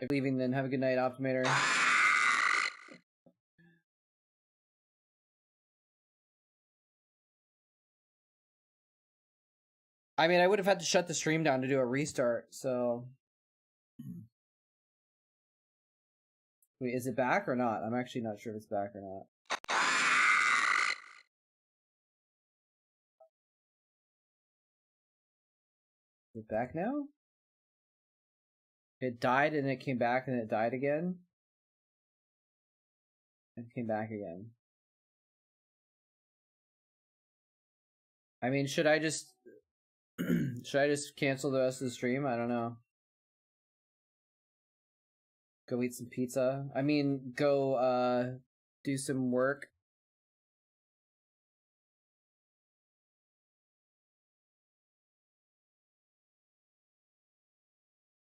If leaving, then have a good night, Optimator. I mean, I would have had to shut the stream down to do a restart, so... Wait, is it back or not? I'm actually not sure if it's back or not. Is it back now? It died and it came back and it died again? And came back again. I mean, should I just... should I just cancel the rest of the stream? I don't know. Go eat some pizza. I mean, go do some work.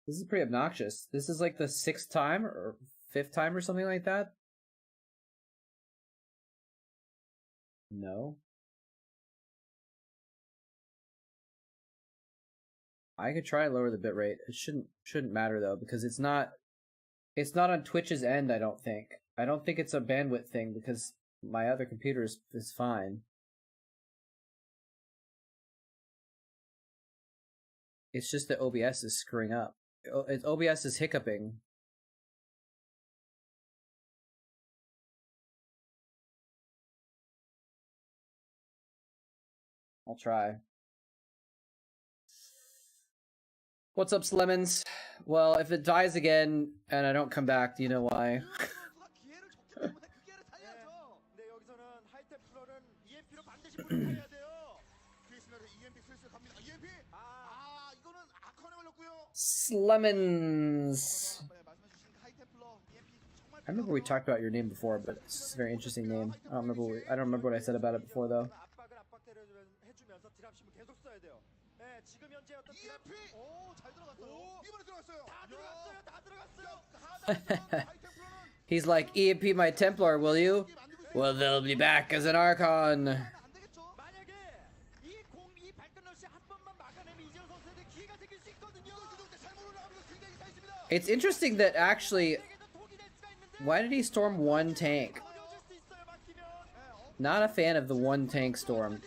This is pretty obnoxious. This is like the 6th time or 5th time or something like that. No. I could try and lower the bitrate. It shouldn't matter though, because it's not on Twitch's end, I don't think. I don't think it's a bandwidth thing because my other computer is fine. It's just that OBS is screwing up. OBS is hiccuping. I'll try. What's up, Slemons? Well, if it dies again and I don't come back, do you know why? Slemons! I remember we talked about your name before, but it's a very interesting name. I don't remember what I said about it before, though. He's like, EMP my Templar, will you? Well, they'll be back as an Archon. It's interesting that actually... Why did he storm one tank? Not a fan of the one tank storm.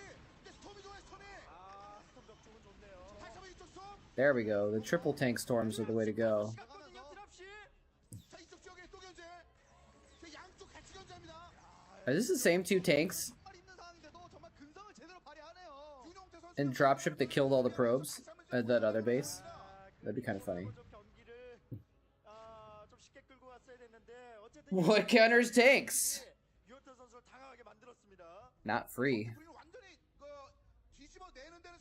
There we go. The triple tank storms are the way to go. Are this the same 2 tanks in dropship that killed all the probes at that other base? That'd be kind of funny. What counters tanks? Not free.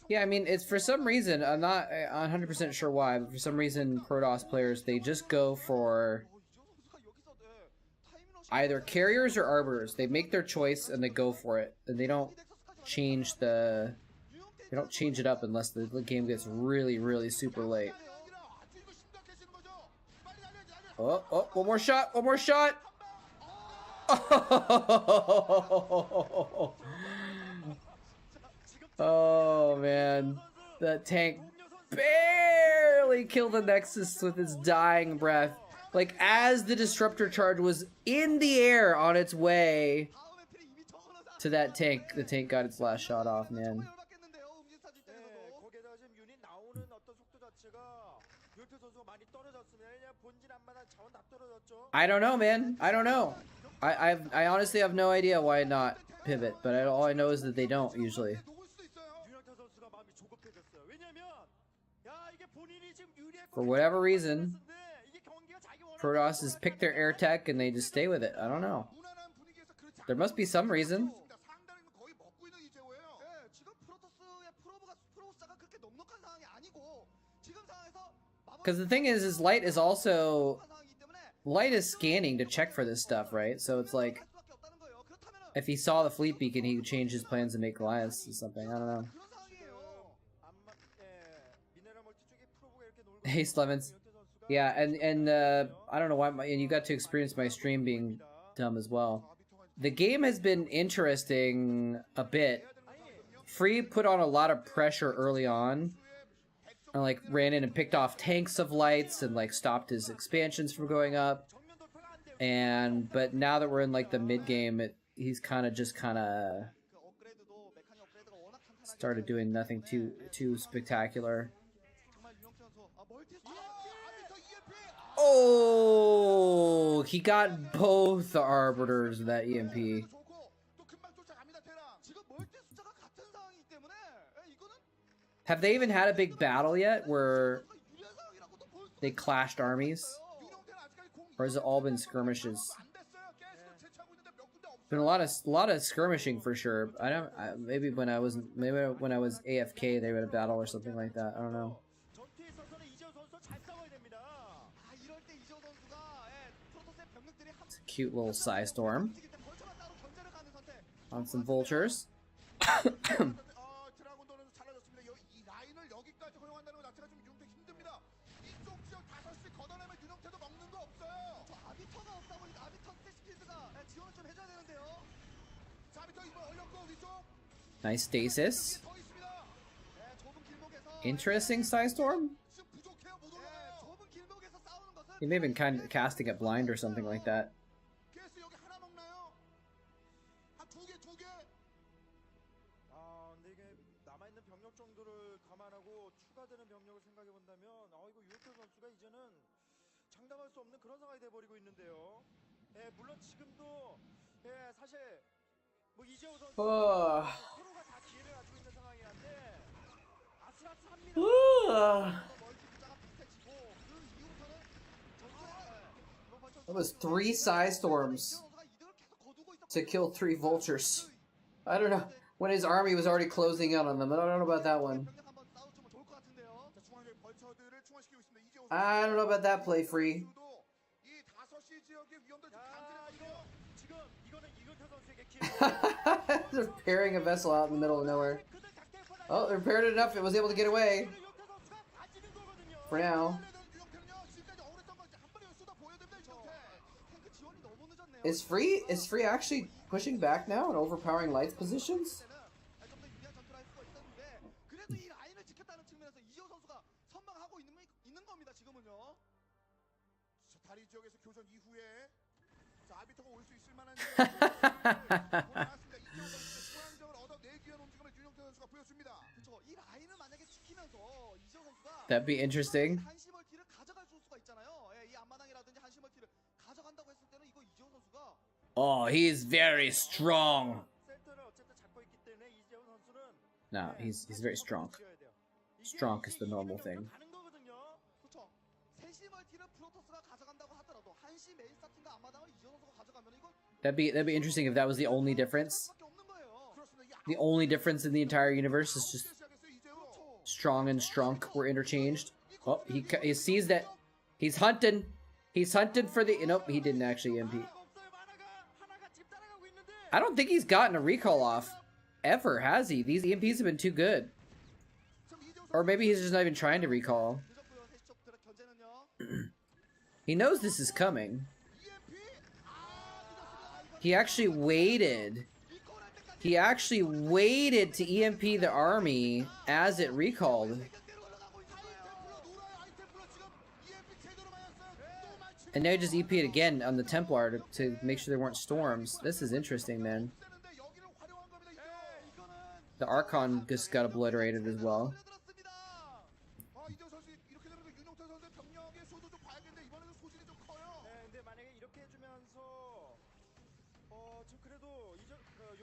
Yeah, I mean, it's for some reason, I'm not 100% sure why, but for some reason, Protoss players, they just go for either carriers or arbiters. They make their choice and they go for it, and they don't change it up unless the game gets really, really super late. Oh, one more shot, one more shot! Oh, oh man, that tank barely killed the Nexus with its dying breath. Like, as the disruptor charge was in the air on its way to that tank, the tank got its last shot off, man. I don't know, man. I don't know. I honestly have no idea why not pivot, but all I know is that they don't usually. For whatever reason, Protoss has picked their air tech and they just stay with it. I don't know. There must be some reason. Because the thing is Light is also... Light is scanning to check for this stuff, right? So it's like... If he saw the fleet beacon, he would change his plans and make Goliaths or something. I don't know. Hey, Slemons. Yeah, and I don't know why, and you got to experience my stream being dumb as well. The game has been interesting a bit. Free put on a lot of pressure early on and like ran in and picked off tanks of lights and like stopped his expansions from going up. But now that we're in like the mid game, he's kind of started doing nothing too spectacular. Oh, he got both the arbiters of that EMP. Have they even had a big battle yet where they clashed armies? Or has it all been skirmishes? Been a lot of skirmishing for sure. Maybe when I was AFK they had a battle or something like that. I don't know. It's a cute little Seige storm on some vultures. Nice stasis. Interesting Seige storm. He may have been kind of casting it blind or something like that. That was 3 Seige storms to kill 3 vultures. I don't know. When his army was already closing out on them. I don't know about that one. I don't know about that play, Free. They're repairing a vessel out in the middle of nowhere. Oh, they repaired it enough. It was able to get away. For now. Is Free actually pushing back now and overpowering Light's positions? That'd be interesting. Oh, he's very strong. No, he's very strong. Strong is the normal thing. That'd be interesting if that was the only difference. The only difference in the entire universe is just strong and strunk were interchanged. Oh, he sees that he's hunting. He's hunting for the. Nope, he didn't actually EMP. I don't think he's gotten a recall off ever, has he? These EMPs have been too good. Or maybe he's just not even trying to recall. He knows this is coming. He actually waited. He actually waited to EMP the army as it recalled. And now he just EP'd again on the Templar to make sure there weren't storms. This is interesting, man. The Archon just got obliterated as well.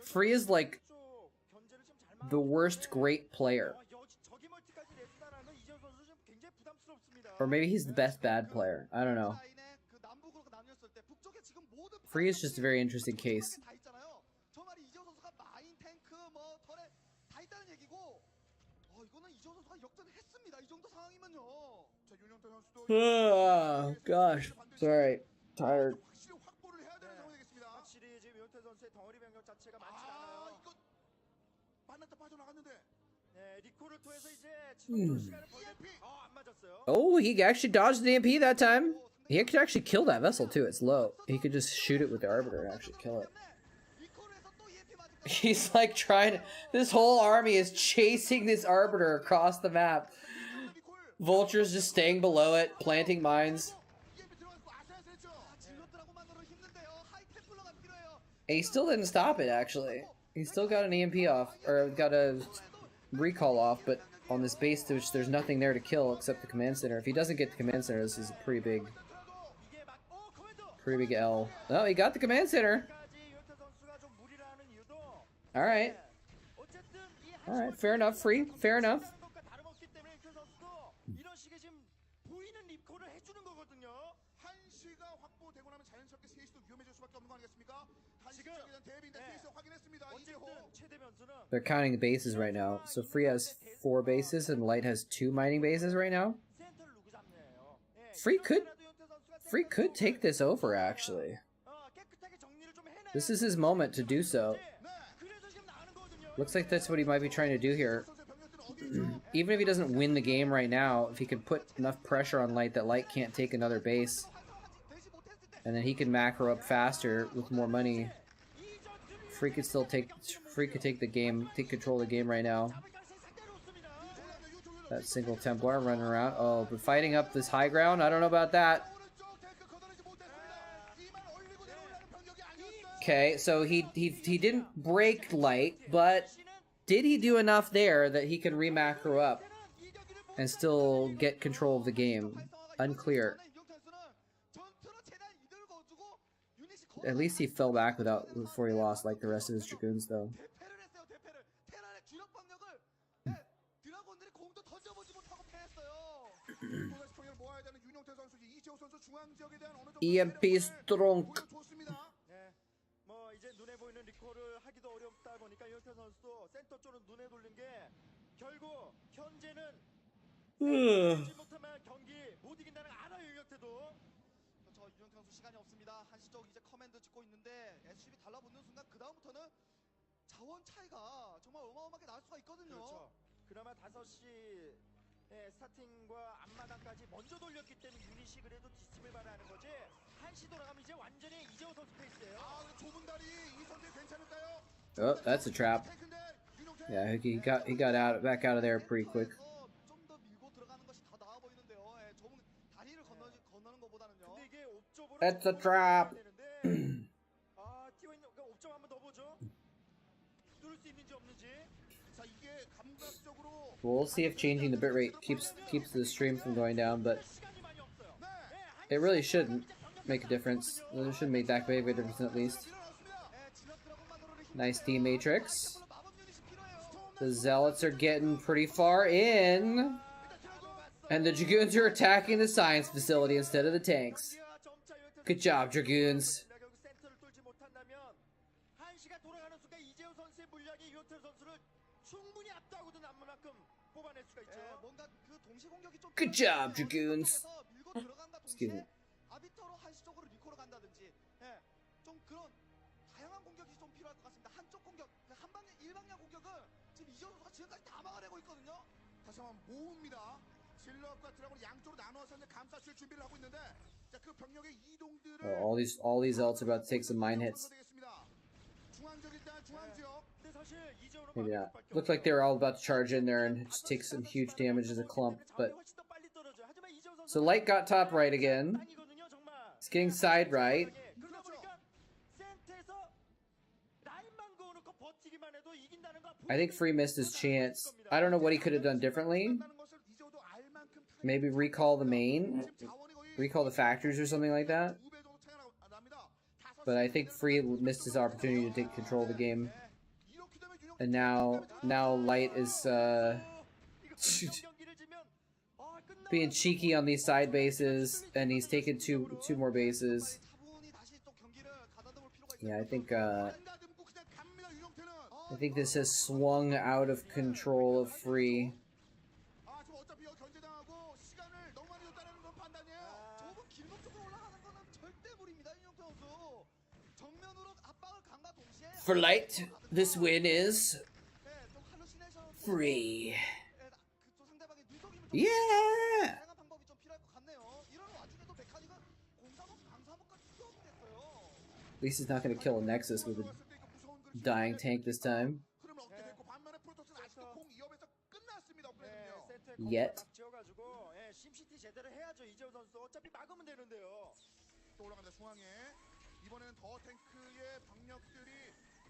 Free is like the worst great player. Or maybe he's the best bad player. I don't know. Free is just a very interesting case. Oh, gosh. Sorry. Tired. Oh, he actually dodged the EMP that time. He could actually kill that vessel too. It's low. He could just shoot it with the Arbiter and actually kill it. He's like trying to... This whole army is chasing this Arbiter across the map. Vulture's just staying below it, planting mines. And he still didn't stop it, actually. He still got an EMP off, or got a recall off, but on this base, which there's nothing there to kill except the command center. If he doesn't get the command center, this is a pretty big L. Oh, he got the command center. Alright. Alright, fair enough, free. Fair enough. They're counting the bases right now. So Free has 4 bases and Light has 2 mining bases right now. Free could take this over, actually. This is his moment to do so. Looks like that's what he might be trying to do here. Even if he doesn't win the game right now, if he could put enough pressure on Light that Light can't take another base, and then he can macro up faster with more money, Free could take the game, take control of the game right now. That single Templar running around. Oh, but fighting up this high ground, I don't know about that. Okay, so he didn't break Light, but did he do enough there that he can re-macro up and still get control of the game? Unclear. At least he fell back before he lost like the rest of his Dragoons, though. EMP strong. 시간이 없습니다. 한시적 이제 커맨드 찍고 있는데 SCB 달라붙는 순간 그 다음부터는 자원 차이가 정말 어마어마하게 날 수가 있거든요. 그렇죠. 그나마 5시 스타팅과 앞마당까지 먼저 돌렸기 때문에 유닛이 그래도 디스플레이 바라는 거지. 한시 돌아가면 이제 완전히 이재호 선수 페이스예요. 아, 좁은 다리 이 선수 괜찮을까요? Oh, that's a trap. Yeah, he got back out of there pretty quick. That's a trap. We'll see if changing the bitrate keeps the stream from going down, but it really shouldn't make a difference. It shouldn't make that big of a difference at least. Nice D matrix. The Zealots are getting pretty far in, and the Dragoons are attacking the science facility instead of the tanks. Good job, Dragoons. Good job, Dragoons. Excuse me. Oh, all these ults are about to take some mine hits. Maybe not. Looked like they were all about to charge in there and just take some huge damage as a clump, but... So Light got top right again. He's getting side right. I think Free missed his chance. I don't know what he could have done differently. Maybe recall the main? Recall the factories or something like that? But I think Free missed his opportunity to take control of the game. And now Light is being cheeky on these side bases, and he's taken two more bases. Yeah, I think this has swung out of control of Free. For Light, this win is free. Yeah! At least he's not going to kill a Nexus with a dying tank this time. Yet. 제대로 해야죠. 이재호 선수 어차피 막으면 되는데요. 또 올라갑니다. 중앙에 이번에는 더 탱크의 병력들이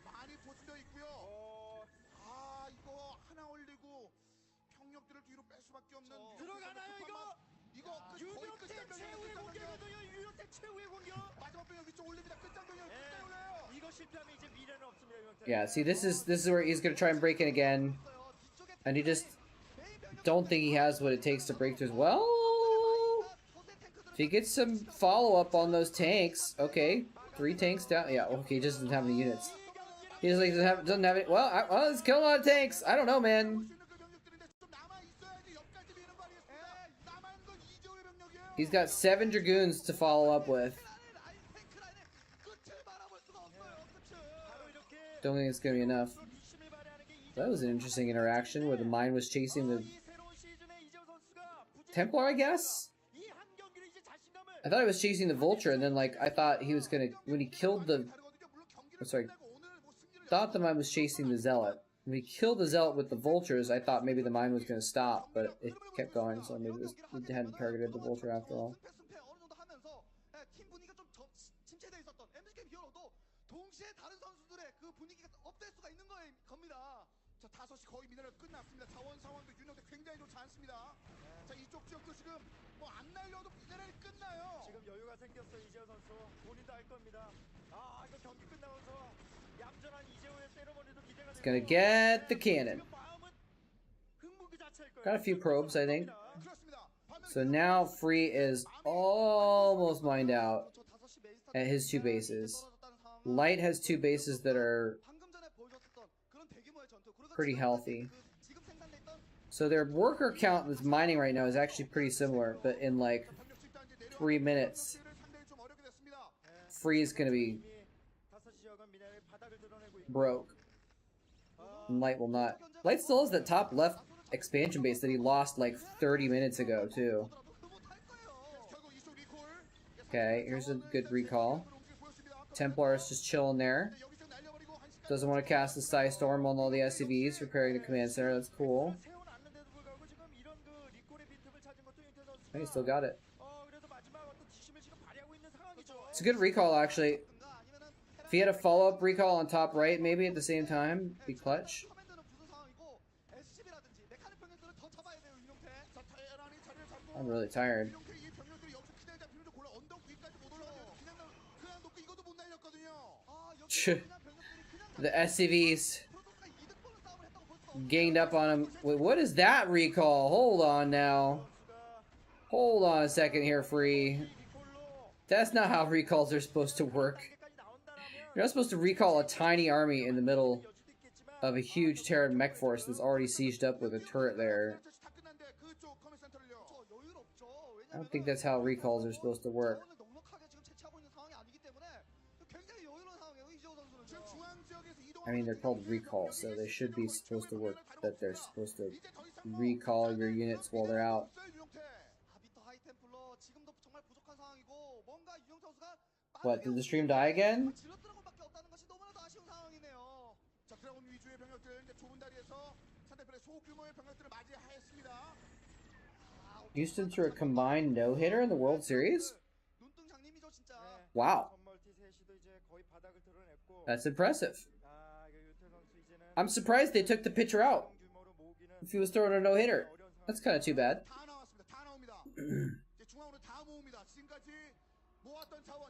많이 포진되어 있고요. 아 이거 하나 올리고 병력들을 뒤로 뺄 수밖에 없는 들어가나요 이거? 이거 거의 유효태 끝장병이에요. 최후의 끝장병이에요. 공격이거든요. 유효태 최후의 공격. 마지막 병력 위쪽 올립니다. 끝장병이에요. 예. 끝장 올려요. 이거 실패하면 이제 미래는 없습니다. 유효태. Yeah, see, this is where he's gonna try and break in again, and he just don't think he has what it takes to break through. Well, if he gets some follow up on those tanks, okay, 3 tanks down. Yeah, okay, he just doesn't have any units. He just like doesn't have any. Well, he's killing a lot of tanks. I don't know, man. He's got 7 dragoons to follow up with. Don't think it's gonna be enough. That was an interesting interaction where the mine was chasing the Templar, I guess? I thought it was chasing the Vulture, and then, like, I thought he was gonna... When he killed the... Oh, sorry. Thought the mine was chasing the Zealot. When he killed the Zealot with the Vultures, I thought maybe the mine was gonna stop, but it kept going, so maybe it hadn't targeted the Vulture after all. 동시에 다른 선수들의 그 분위기가 업될 수가 있는 겁니다. 자, 5시 거의 미네랄 끝났습니다. 자원 상황도 윤영대 굉장히 좋지 않습니다. 자, 이쪽 지역도 지금 뭐 안 날려도 미네랄이 끝나요. 지금 여유가 생겼어 이재호 선수. 본인도 알 겁니다. 아, 이거 경기 끝나면서 얌전한 이재호의 세레머니도 기대가 되고. Gonna get the cannon. 마음은 흥분 그 자체일 거예요. Got a few probes, I think. 그렇습니다. So now Free is almost mined out at his 2 bases. Light has 2 bases that are pretty healthy. So their worker count that's mining right now is actually pretty similar, but in like 3 minutes, Free is going to be broke. And Light will not. Light still has that top left expansion base that he lost like 30 minutes ago, too. Okay, here's a good recall. Templar is just chilling there. Doesn't want to cast the Seige Storm on all the SCVs, preparing the command center. That's cool. And he still got it. It's a good recall, actually. If he had a follow-up recall on top right, maybe at the same time, be clutch. I'm really tired. The SCVs gained up on him. Wait, what is that recall? Hold on now. Hold on a second here, Free. That's not how recalls are supposed to work. You're not supposed to recall a tiny army in the middle of a huge Terran mech force that's already sieged up with a turret there. I don't think that's how recalls are supposed to work. I mean, they're called recalls, so they should be supposed to work, that they're supposed to recall your units while they're out. What, did the stream die again? Houston threw a combined no-hitter in the World Series? Wow. That's impressive. I'm surprised they took the pitcher out if he was throwing a no-hitter. That's kind of too bad.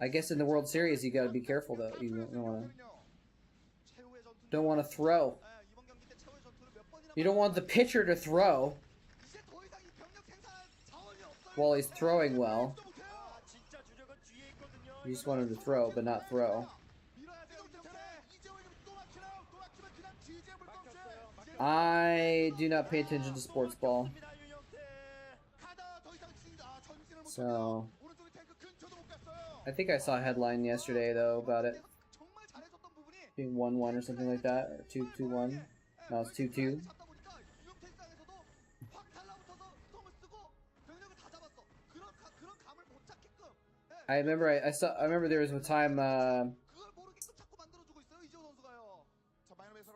I guess in the World Series you gotta be careful though. You don't want to throw. You don't want the pitcher to throw while he's throwing well. You just want him to throw, but not throw. I do not pay attention to sports ball. So, I think I saw a headline yesterday, though, about it being 1-1 or something like that, or 2-2-1. No, it's 2-2. I remember I remember there was a time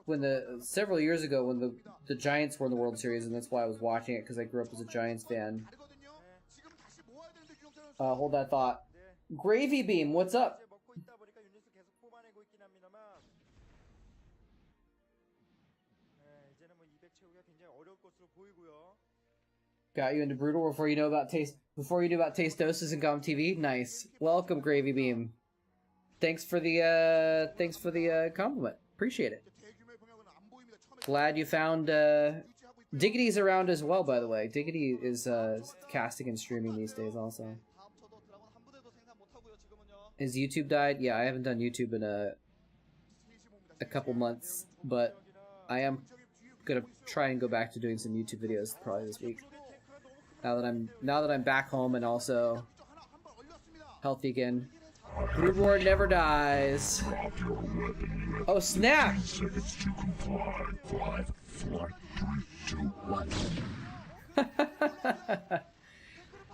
when several years ago when the Giants were in the World Series, and that's why I was watching it, because I grew up as a Giants fan. Hold that thought. Gravy Beam, what's up? 이제 먹고 있다 보니까 유닛을 계속 뽑아내고 있긴 합니다만 이제는 뭐 200 채우기가 굉장히 어려울 것으로 보이고요. Got you into Brood War before you knew about Tasteoses and Gom TV. Nice. Welcome, Gravy Beam. Thanks for the compliment. Appreciate it. 대규모의 병력은 안 보입니다. 처음에 Glad you found 유지하고 있고요. Diggity's around as well, by the way. Diggity is casting and streaming these days also. 다음 쳐도 드라곤 한 부대도 생산 못 하고요, 지금은요. His YouTube died? Yeah, I haven't done YouTube in a couple months, but I am gonna try and go back to doing some YouTube videos probably this week. Now that I'm back home and also healthy again. Brood War never dies. Oh snap!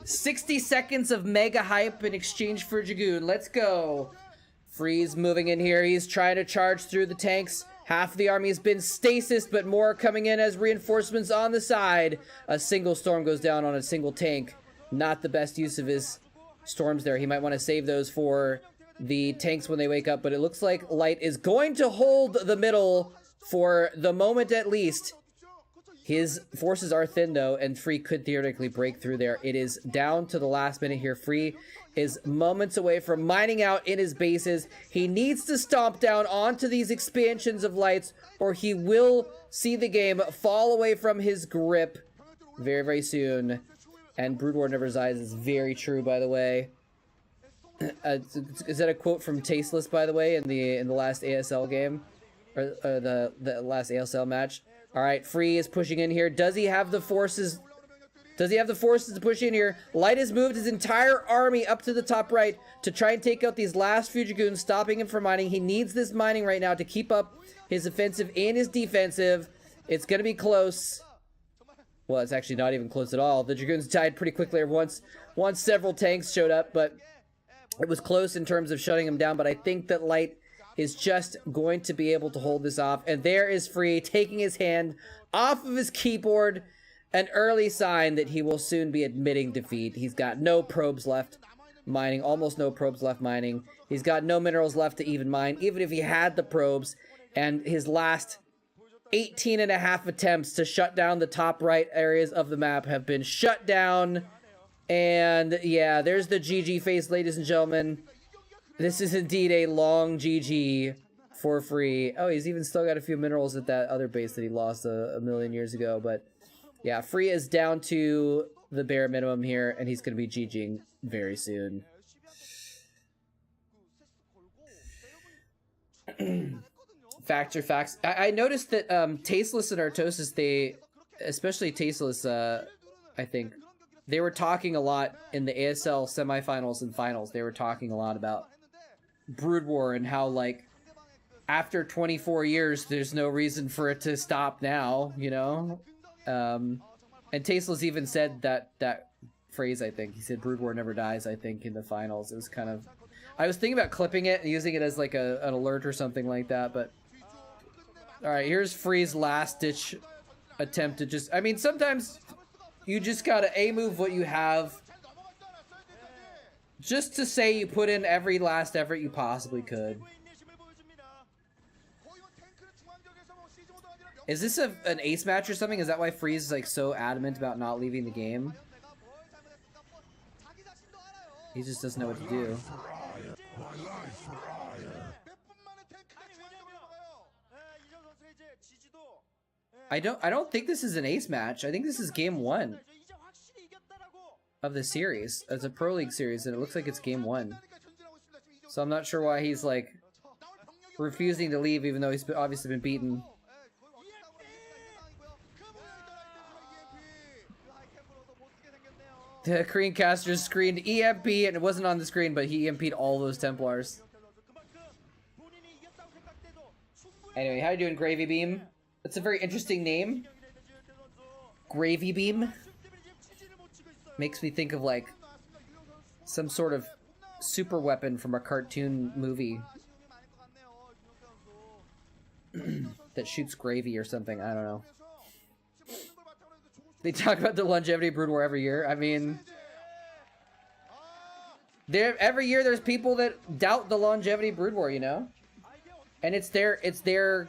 60 seconds of mega hype in exchange for Dragoon. Let's go. Freeze moving in here. He's trying to charge through the tanks. Half of the army has been stasis, but more coming in as reinforcements on the side. A single storm goes down on a single tank. Not the best use of his storms there. He might want to save those for the tanks when they wake up, but it looks like Light is going to hold the middle for the moment at least. His forces are thin though, and Free could theoretically break through there. It is down to the last minute here. Free is moments away from mining out in his bases. He needs to stomp down onto these expansions of Lights, or he will see the game fall away from his grip very, very soon. And Brood War never dies is very true, by the way. Is that a quote from Tasteless, by the way, in the last ASL game, or the last ASL match? All right, Free is pushing in here. Does he have the forces? Does he have the forces to push in here? Light has moved his entire army up to the top right to try and take out these last few Dragoons, stopping him from mining. He needs this mining right now to keep up his offensive and his defensive. It's going to be close. Well, it's actually not even close at all. The Dragoons died pretty quickly once several tanks showed up, but it was close in terms of shutting him down. But I think that Light is just going to be able to hold this off. And there is Free taking his hand off of his keyboard. An early sign that he will soon be admitting defeat. He's got no probes left mining, almost no probes left mining. He's got no minerals left to even mine, even if he had the probes. And his last 18 and a half attempts to shut down the top right areas of the map have been shut down. And yeah, there's the GG face, ladies and gentlemen. This is indeed a long GG for Free. Oh, he's even still got a few minerals at that other base that he lost a million years ago. But yeah, Free is down to the bare minimum here, and he's going to be GGing very soon. Facts. I noticed that Tasteless and Artosis, they, especially Tasteless, I think, they were talking a lot in the ASL semifinals and finals. They were talking a lot about Brood War and how, like, after 24 years, there's no reason for it to stop now, you know? And Tasteless even said that phrase, I think. He said Brood War never dies, I think, in the finals. It was kind of... I was thinking about clipping it and using it as, like, an alert or something like that, but... Alright, here's Free's last-ditch attempt to just... I mean, sometimes you just gotta A-move what you have just to say you put in every last effort you possibly could. Is this an ace match or something? Is that why Freeze is like so adamant about not leaving the game? He just doesn't know what to do. I don't think this is an ace match. I think this is game 1 of the series. It's a Pro League series, and it looks like it's game 1. So I'm not sure why he's like refusing to leave, even though he's obviously been beaten. The Korean caster screened EMP, and it wasn't on the screen, but he EMP'd all those Templars. Anyway, how you doing, Gravy Beam? That's a very interesting name. Gravy Beam. Makes me think of, like, some sort of super weapon from a cartoon movie that shoots gravy or something. I don't know. They talk about the longevity of Brood War every year. I mean, Every year there's people that doubt the longevity of Brood War, you know? And it's their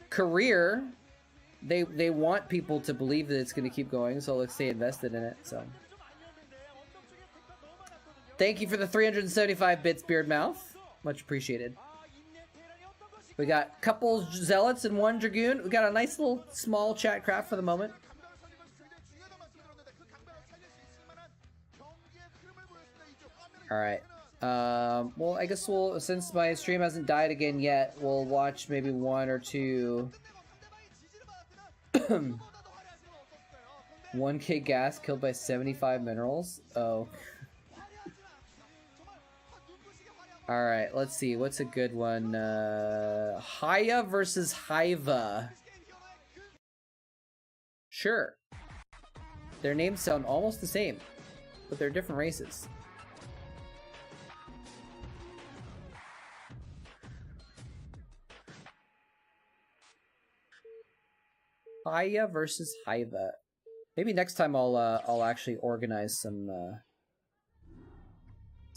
career. They want people to believe that it's going to keep going, so let's stay invested in it. So, thank you for the 375 bits, Beardmouth. Much appreciated. We got a couple zealots and one dragoon. We got a nice little small Chatcraft for the moment. All right. Well, I guess we'll, since my stream hasn't died again yet, we'll watch maybe one or two. 1k gas killed by 75 minerals. Oh. Alright, let's see. What's a good one? Haya versus Hiva. Sure. Their names sound almost the same, but they're different races. Haya versus Hiva. Maybe next time I'll actually organize some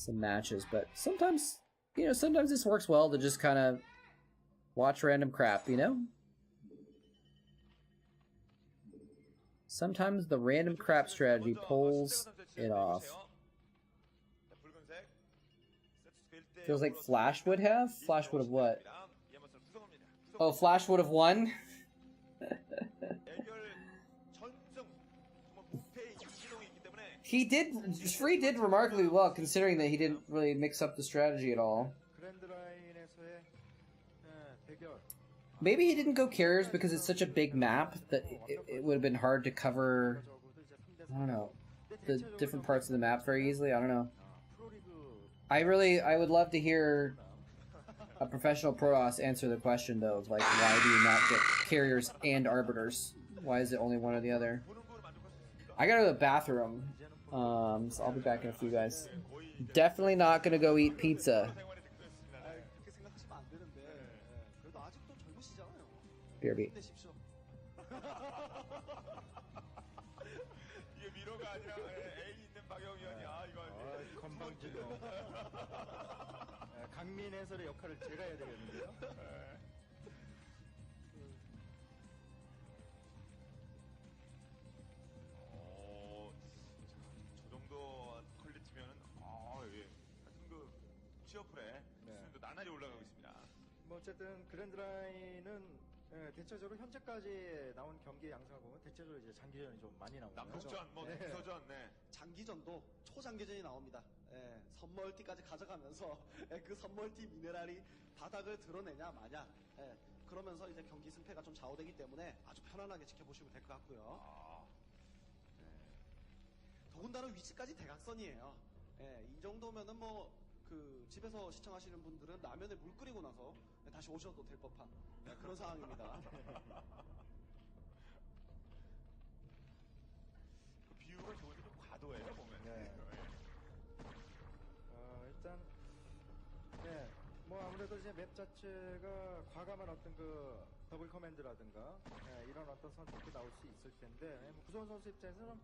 matches, but sometimes, you know, sometimes this works well to just kind of watch random crap, you know? Sometimes the random crap strategy pulls it off. Feels like Flash would have? Flash would have what? Oh, Flash would have won? Free did remarkably well, considering that he didn't really mix up the strategy at all. Maybe he didn't go carriers because it's such a big map that it would have been hard to cover, I don't know, the different parts of the map very easily. I don't know. I would love to hear a professional Protoss answer the question, though, of like, why do you not get carriers and arbiters? Why is it only one or the other? I gotta go to the bathroom, so I'll be back in a few, guys. Definitely not gonna go eat pizza. BRB. 강민 해설의 역할을 제가 해야 되겠는데요. 저 정도 퀄리티면은 예. 하여튼 그 취업풀에 수준도 나날이 올라가고 있습니다. 뭐 어쨌든 그랜드라인은 대체적으로 현재까지 나온 경기 양상을 보면 대체적으로 이제 장기전이 좀 많이 나오죠. 남북전, 뭐 부서전, 네. 장기전도 초장기전이 나옵니다. 예, 선멀티까지 가져가면서 그 선멀티 미네랄이 바닥을 드러내냐 마냐. 예, 그러면서 이제 경기 승패가 좀 좌우되기 때문에 아주 편안하게 지켜보시면 될 것 같고요. 더군다나 위치까지 대각선이에요. 예, 이 정도면은 뭐 그 집에서 시청하시는 분들은 라면에 물 끓이고 나서 다시 오셔도 될 법한 그런 상황입니다. 그 비유가 좋은데 좀 과도해요, 보면. 일단 뭐 아무래도 이제 맵 자체가 과감한 어떤 그 더블 커맨드라든가 이런 어떤 선택도 나올 수 있을 텐데 뭐 구성원 선수 입장에서는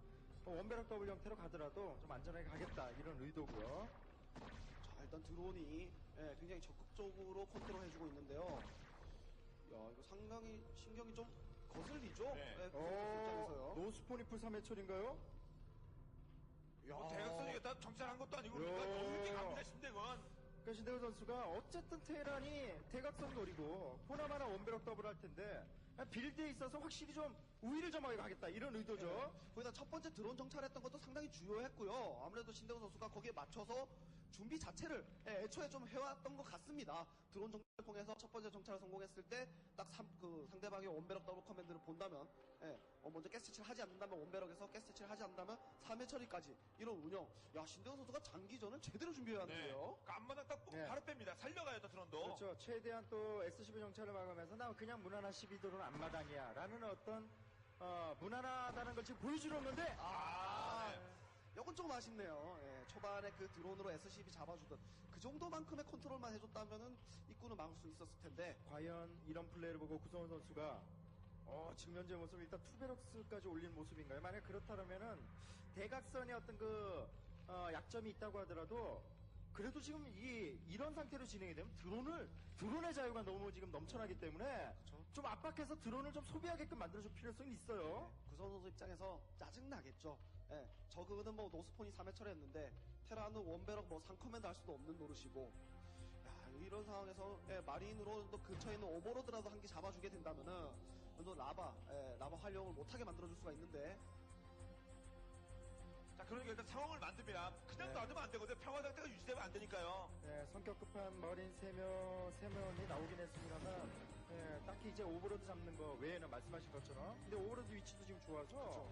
원베럭 더블 형태로 가더라도 좀 안전하게 가겠다 이런 의도고요. 자, 일단 드론이 굉장히 적극적으로 컨트롤해주고 있는데요. 야, 이거 상당히 신경이 좀 거슬리죠? 네. 입장에서요. 노스포니풀 3회철인가요? 야, 대각선이겠다. 정찰한 것도 아니고 그러니까 너무 이렇게 갑니다, 신대건. 그러니까 신대건 선수가 어쨌든 테란이 대각선 노리고 포나마나 원베럭 더블 할 텐데 빌드에 있어서 확실히 좀 우위를 점하게 가겠다 이런 의도죠. 거기다 첫 번째 드론 정찰했던 것도 상당히 주요했고요. 아무래도 신대건 선수가 거기에 맞춰서 준비 자체를 애초에 좀 해왔던 것 같습니다. 드론 정찰을 통해서 첫 번째 정찰을 성공했을 때 딱 그 상대방의 원베럭 더블 커맨드를 본다면 먼저 가스채취를 하지 않는다면 원베럭에서 가스채취를 하지 않는다면 3회 처리까지 이런 운영. 야, 신대건 선수가 장기전을 제대로 준비해왔는데요. 앞마당 딱 바로 뺍니다. 살려가요, 또 드론도. 그렇죠. 최대한 또 S12 정찰을 막으면서 나 그냥 무난한 12도는 앞마당이야 라는 어떤 무난하다는 걸 지금 보여주려는데 이건 조금 아쉽네요. 초반에 그 드론으로 S12 잡아주던 그 정도만큼의 컨트롤만 해줬다면은 입구는 막을 수 있었을 텐데. 과연 이런 플레이를 보고 구성원 선수가 지금 현재 모습 일단 투베럭스까지 올린 모습인가요? 만약 그렇다면은 대각선의 어떤 그 약점이 있다고 하더라도 그래도 지금 이런 상태로 진행이 되면 드론의 자유가 너무 지금 넘쳐나기 때문에 좀 압박해서 드론을 좀 소비하게끔 만들어줄 필요성이 있어요. 구성 선수 입장에서 짜증나겠죠. 예, 저그는 뭐 노스폰이 3회 처리했는데 테라는 원베럭 뭐 3커맨드 할 수도 없는 노릇이고, 야, 이런 상황에서 마린으로 또 근처에 있는 오버로드라도 한 개 잡아주게 된다면은 또 라바 활용을 못하게 만들어줄 수가 있는데. 자, 그러니까 일단 상황을 만듭니다. 그냥 네. 놔두면 안 되거든요. 평화 상태가 유지되면 안 되니까요. 네, 성격 급한 머린 3명이 나오긴 했습니다만, 딱히 이제 오버로드 잡는 거 외에는 말씀하신 것처럼. 근데 오버로드 위치도 지금 좋아서,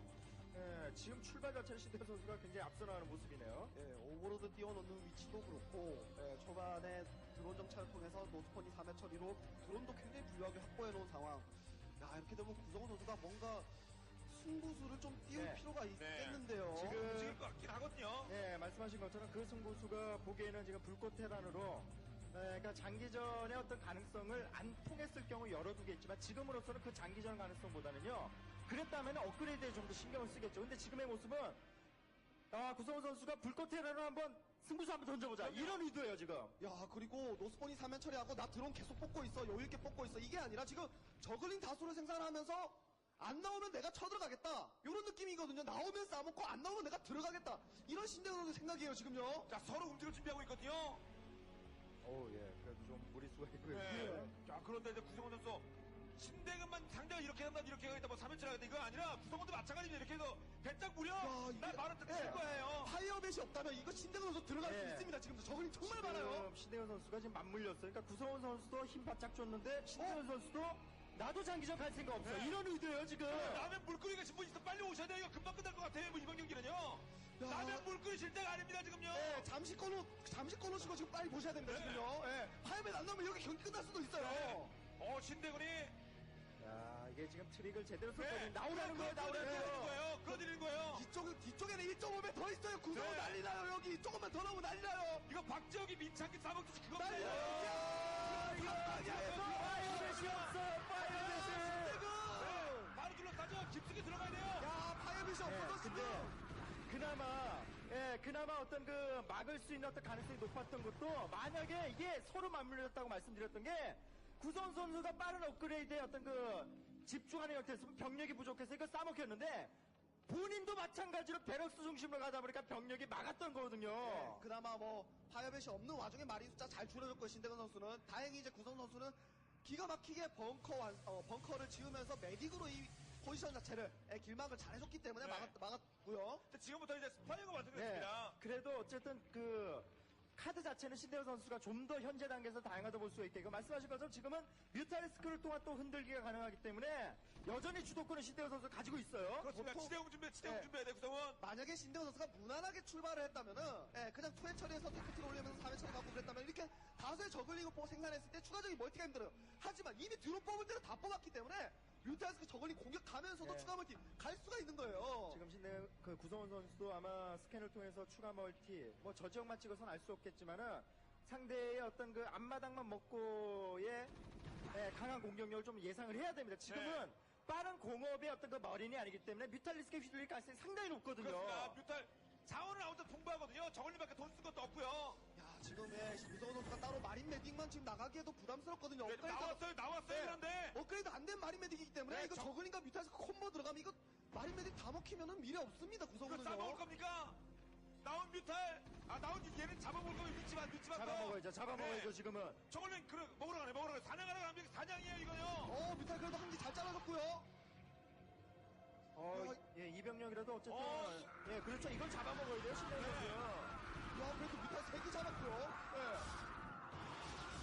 지금 출발 자체는 신대현 선수가 굉장히 앞서 나가는 모습이네요. 오버로드 띄워놓는 위치도 그렇고, 초반에 드론 정찰을 통해서 노스폰이 3회 처리로 드론도 굉장히 부유하게 확보해놓은 상황. 야, 이렇게 되면 구성호 선수가 뭔가 승부수를 좀 띄울 필요가 있겠는데요. 지금 움직일 것 같긴 하거든요. 네, 말씀하신 것처럼 그 승부수가 보기에는 지금 불꽃 테란으로, 그러니까 장기전의 어떤 가능성을 안 통했을 경우 열어두겠지만 지금으로서는 그 장기전 가능성보다는요. 그랬다면 업그레이드에 좀 더 신경을 쓰겠죠. 근데 지금의 모습은 구성호 선수가 불꽃 테란으로 한번 승부수 한번 던져보자 이런 의도예요 지금. 야, 그리고 노스폰이 3면 처리하고 나 드론 계속 뽑고 있어, 여유있게 뽑고 있어, 이게 아니라 지금 저글링 다수를 생산하면서 안 나오면 내가 쳐들어가겠다 이런 느낌이거든요. 나오면 싸먹고 안 나오면 내가 들어가겠다 이런 신대현 선수 생각이에요 지금요. 자, 서로 움직일 준비하고 있거든요. 그래도 좀 무리수가 있고요. 네. 자, 그런데 이제 구성원 선수 신대근만 상대가 이렇게 한다 이렇게 하겠다 뭐 3연치를 하겠다 이거 아니라 구성원도 마찬가지입니다. 이렇게 해서 배짱 무려 날 말할 때 칠 거예요. 파이어벳이 없다면 이거 신대현 선수 들어갈 수 있습니다. 지금도 저글링 정말 많아요. 신대현 선수가 지금 맞물렸어요. 그러니까 구성원 선수도 힘 바짝 줬는데 신대현 선수도 나도 장기전 갈 생각 없어. 이런 의도예요 지금. 라면 물 끓이신 분 있어 빨리 오셔야 돼요. 이거 금방 끝날 것 같아요. 뭐 이번 경기는요. 라면 물 끓이실 때가 아닙니다 지금요. 잠시 꺼놓으시고 지금 빨리 보셔야 됩니다 지금요. 파이어벳 안 나오면 여기 경기 끝날 수도 있어요. 신대근이 야, 이게 지금 트릭을 제대로 썼거든요. 나오라는 거예요. 끌어들이는 거예요. 뒤쪽에는 1.5배 더 있어요. 구성은 난리 나요. 여기 조금만 더 나오면 난리 나요. 이거 박지혁이 민창기 싸먹듯이 그거 난리 나요. 이거 파이어벳이 없어요. 바로 둘러싸죠. 깊숙이 들어가야 돼요. 야, 파이어벳이 없어서 근데 그나마 어떤 그 막을 수 있는 어떤 가능성이 높았던 것도 만약에 이게 서로 맞물렸다고 말씀드렸던 게 구성 선수가 빠른 업그레이드에 어떤 그 집중하는 형태였으면 병력이 부족해서 이거 싸먹혔는데 본인도 마찬가지로 베럭스 중심으로 가다 보니까 병력이 막았던 거거든요. 그나마 뭐 파이어벳이 없는 와중에 마린 숫자 잘 줄여줬고 신대건 선수는 다행히 이제 구성 선수는 기가 막히게 벙커를 지으면서 메딕으로 이 포지션 자체를 길막을 잘 해줬기 때문에 막았고요. 지금부터 이제 스파이어가 완성됐습니다. 그래도 어쨌든 그 카드 자체는 신대호 선수가 좀 더 현재 단계에서 다양하다 볼 수 있게 말씀하신 것처럼 지금은 뮤탈리스크를 통한 또 흔들기가 가능하기 때문에 여전히 주도권은 신대호 선수 가지고 있어요. 그렇습니다. 치대공 준비해야 돼 구성원. 만약에 신대호 선수가 무난하게 출발을 했다면은 그냥 투회 처리해서 테크트를 올리면서 3회 처리 갖고 그랬다면 이렇게 다수의 저글링을 생산했을 때 추가적인 멀티가 힘들어요. 하지만 이미 드론 뽑을 때는 다 뽑았기 때문에 뮤탈리스크 저글링 공격 가면서도 추가 멀티 갈 수가 있는 거예요. 지금 신대 그 구성원 선수도 아마 스캔을 통해서 추가 멀티 뭐 저 지역만 찍어서는 알 수 없겠지만은 상대의 어떤 그 앞마당만 먹고의 강한 공격력을 좀 예상을 해야 됩니다. 지금은 빠른 공업의 어떤 그 머린이 아니기 때문에 뮤탈리스크에 휘둘릴 가능성이 상당히 높거든요. 그렇습니다. 뮤탈 자원을 아무튼 풍부하거든요. 저걸링밖에 돈 쓴 것도 없고요. 야, 지금 구성원 선수가 따로 마린 메딕만 지금 나가기에도 부담스럽거든요. 나왔어요. 그런데 업그레이드 안 된 마린 메딕이기 때문에 이거 저글링과 뮤탈리스크 콤보 들어가면 이거 마린 메딕 다 먹히면은 미래 없습니다. 이거 구성원은요. 싸먹을 겁니까? 나온 뮤탈 나온 얘는 잡아볼 거면 위치만 잡아먹어야죠 지금은. 저걸링 먹으러 가네. 사냥하러 가면 사냥이에요 이거요. 뮤탈 그래도 한 개 잘 잘라줬고요. 이병력이라도 어쨌든 그렇죠. 이걸 잡아먹어야 돼요 신대호 선수요. 야, 그래도 뮤탈 3개 잡았고요.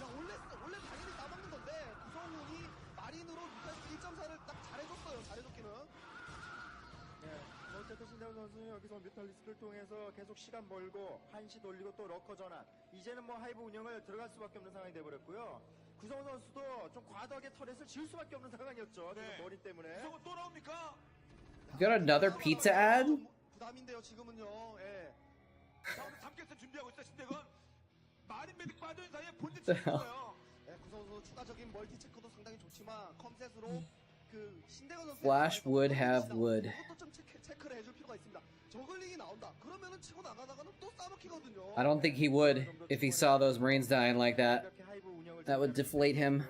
야, 원래 당연히 따먹는 건데 구성훈이 마린으로 뮤탈 1.4를 딱 잘해줬기는. 어쨌든 신대호 선수는 여기서 뮤탈리스크를 통해서 계속 시간 벌고 한시 돌리고 또 러커 전환. 이제는 뭐 하이브 운영을 들어갈 수밖에 없는 상황이 돼버렸고요. 구성원 선수도 좀 과도하게 터렛을 지을 수밖에 없는 상황이었죠. 지금 머리 때문에. 구성원 또 나옵니까? You got another pizza ad? 부담인데요 지금은요. 삼겹살 준비하고 있어 신대건. 마린 메딕 빠져있는 사이에 본진 치는 거예요. 구성 선수 추가적인 멀티 체크도 상당히 좋지만 컴셋으로 그 신대건 선수 Flash would have wood. 이것도 좀 체크를 해줄 필요가 있습니다. 저글링이 나온다. 그러면은 치고 나가다가는 또 싸먹히거든요. I don't think he would if he saw those Marines dying like that. 이렇게 하이브 운영을 That would deflate him.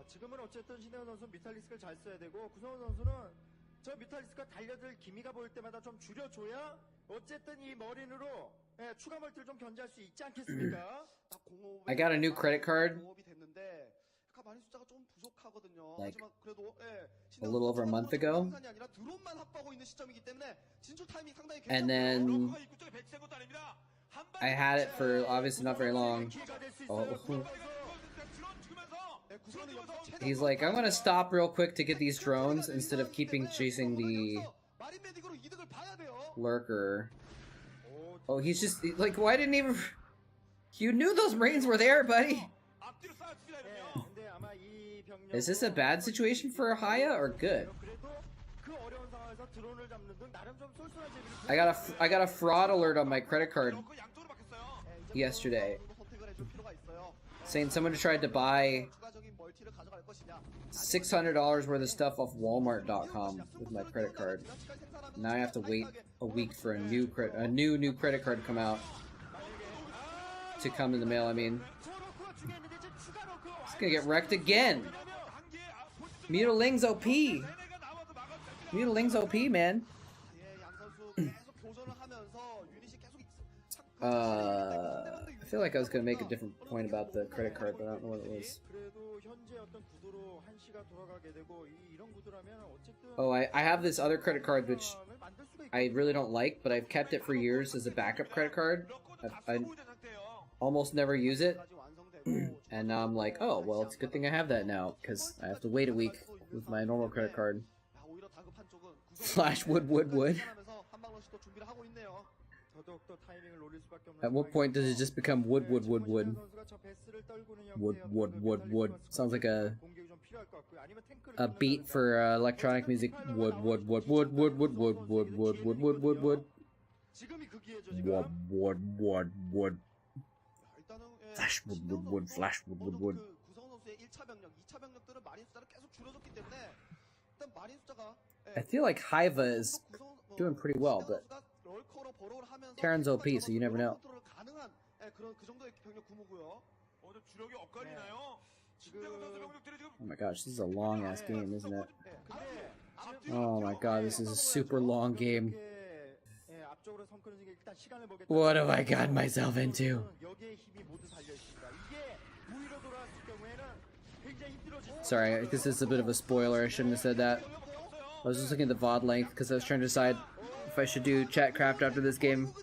지금은 어쨌든 신대건 선수 뮤탈리스크를 잘 써야 되고 구성원 선수는 저 뮤탈리스크가 달려들 기미가 보일 때마다 좀 줄여줘야 어쨌든 이 머린으로 추가 멀티를 좀 견제할 수 있지 않겠습니까? I got a new credit card. 공업이 됐는데 많이 숫자가 좀 부족하거든요. Like, 하지만 그래도 a little over a month ago. 생산이 아니라 드론만 확보하고 있는 시점이기 때문에 진출 타이밍 상당히 And then I had it for obviously not very long. Oh. He's like, I'm gonna stop real quick to get these drones instead of keeping chasing the lurker. Oh, he's just like, why didn't even? You knew those Marines were there, buddy. Is this a bad situation for Haya or good? I got a fraud alert on my credit card yesterday, saying someone tried to buy $600 worth of stuff off Walmart.com with my credit card. Now I have to wait a week for a new credit card to come out. To come in the mail, I mean. It's gonna get wrecked again. Mutaling's OP. Mutaling's OP, man. I feel like I was gonna make a different point about the credit card, but I don't know what it was. Oh, I have this other credit card which I really don't like, but I've kept it for years as a backup credit card. I almost never use it, and now I'm like, oh, well, it's a good thing I have that now, because I have to wait a week with my normal credit card. Flash wood. At what point does it just become wood? Wood. Sounds like a beat for electronic music. Wood. Flash wood. I feel like Hiva is doing pretty well, but Terran's OP, so you never know. Oh my gosh, this is a long ass game, isn't it? Oh my god, this is a super long game. What have I gotten myself into? Sorry, this is a bit of a spoiler. I shouldn't have said that. I was just looking at the VOD length because I was trying to decide if I should do Chatcraft after this game.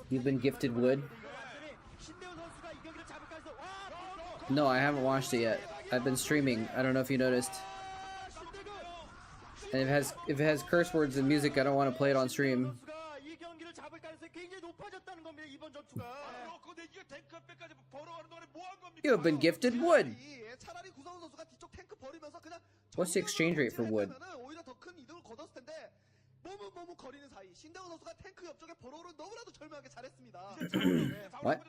You've been gifted wood? No, I haven't watched it yet. I've been streaming. I don't know if you noticed. And if it has curse words and music, I don't want to play it on stream. You have been gifted wood. What's the exchange rate for wood? What?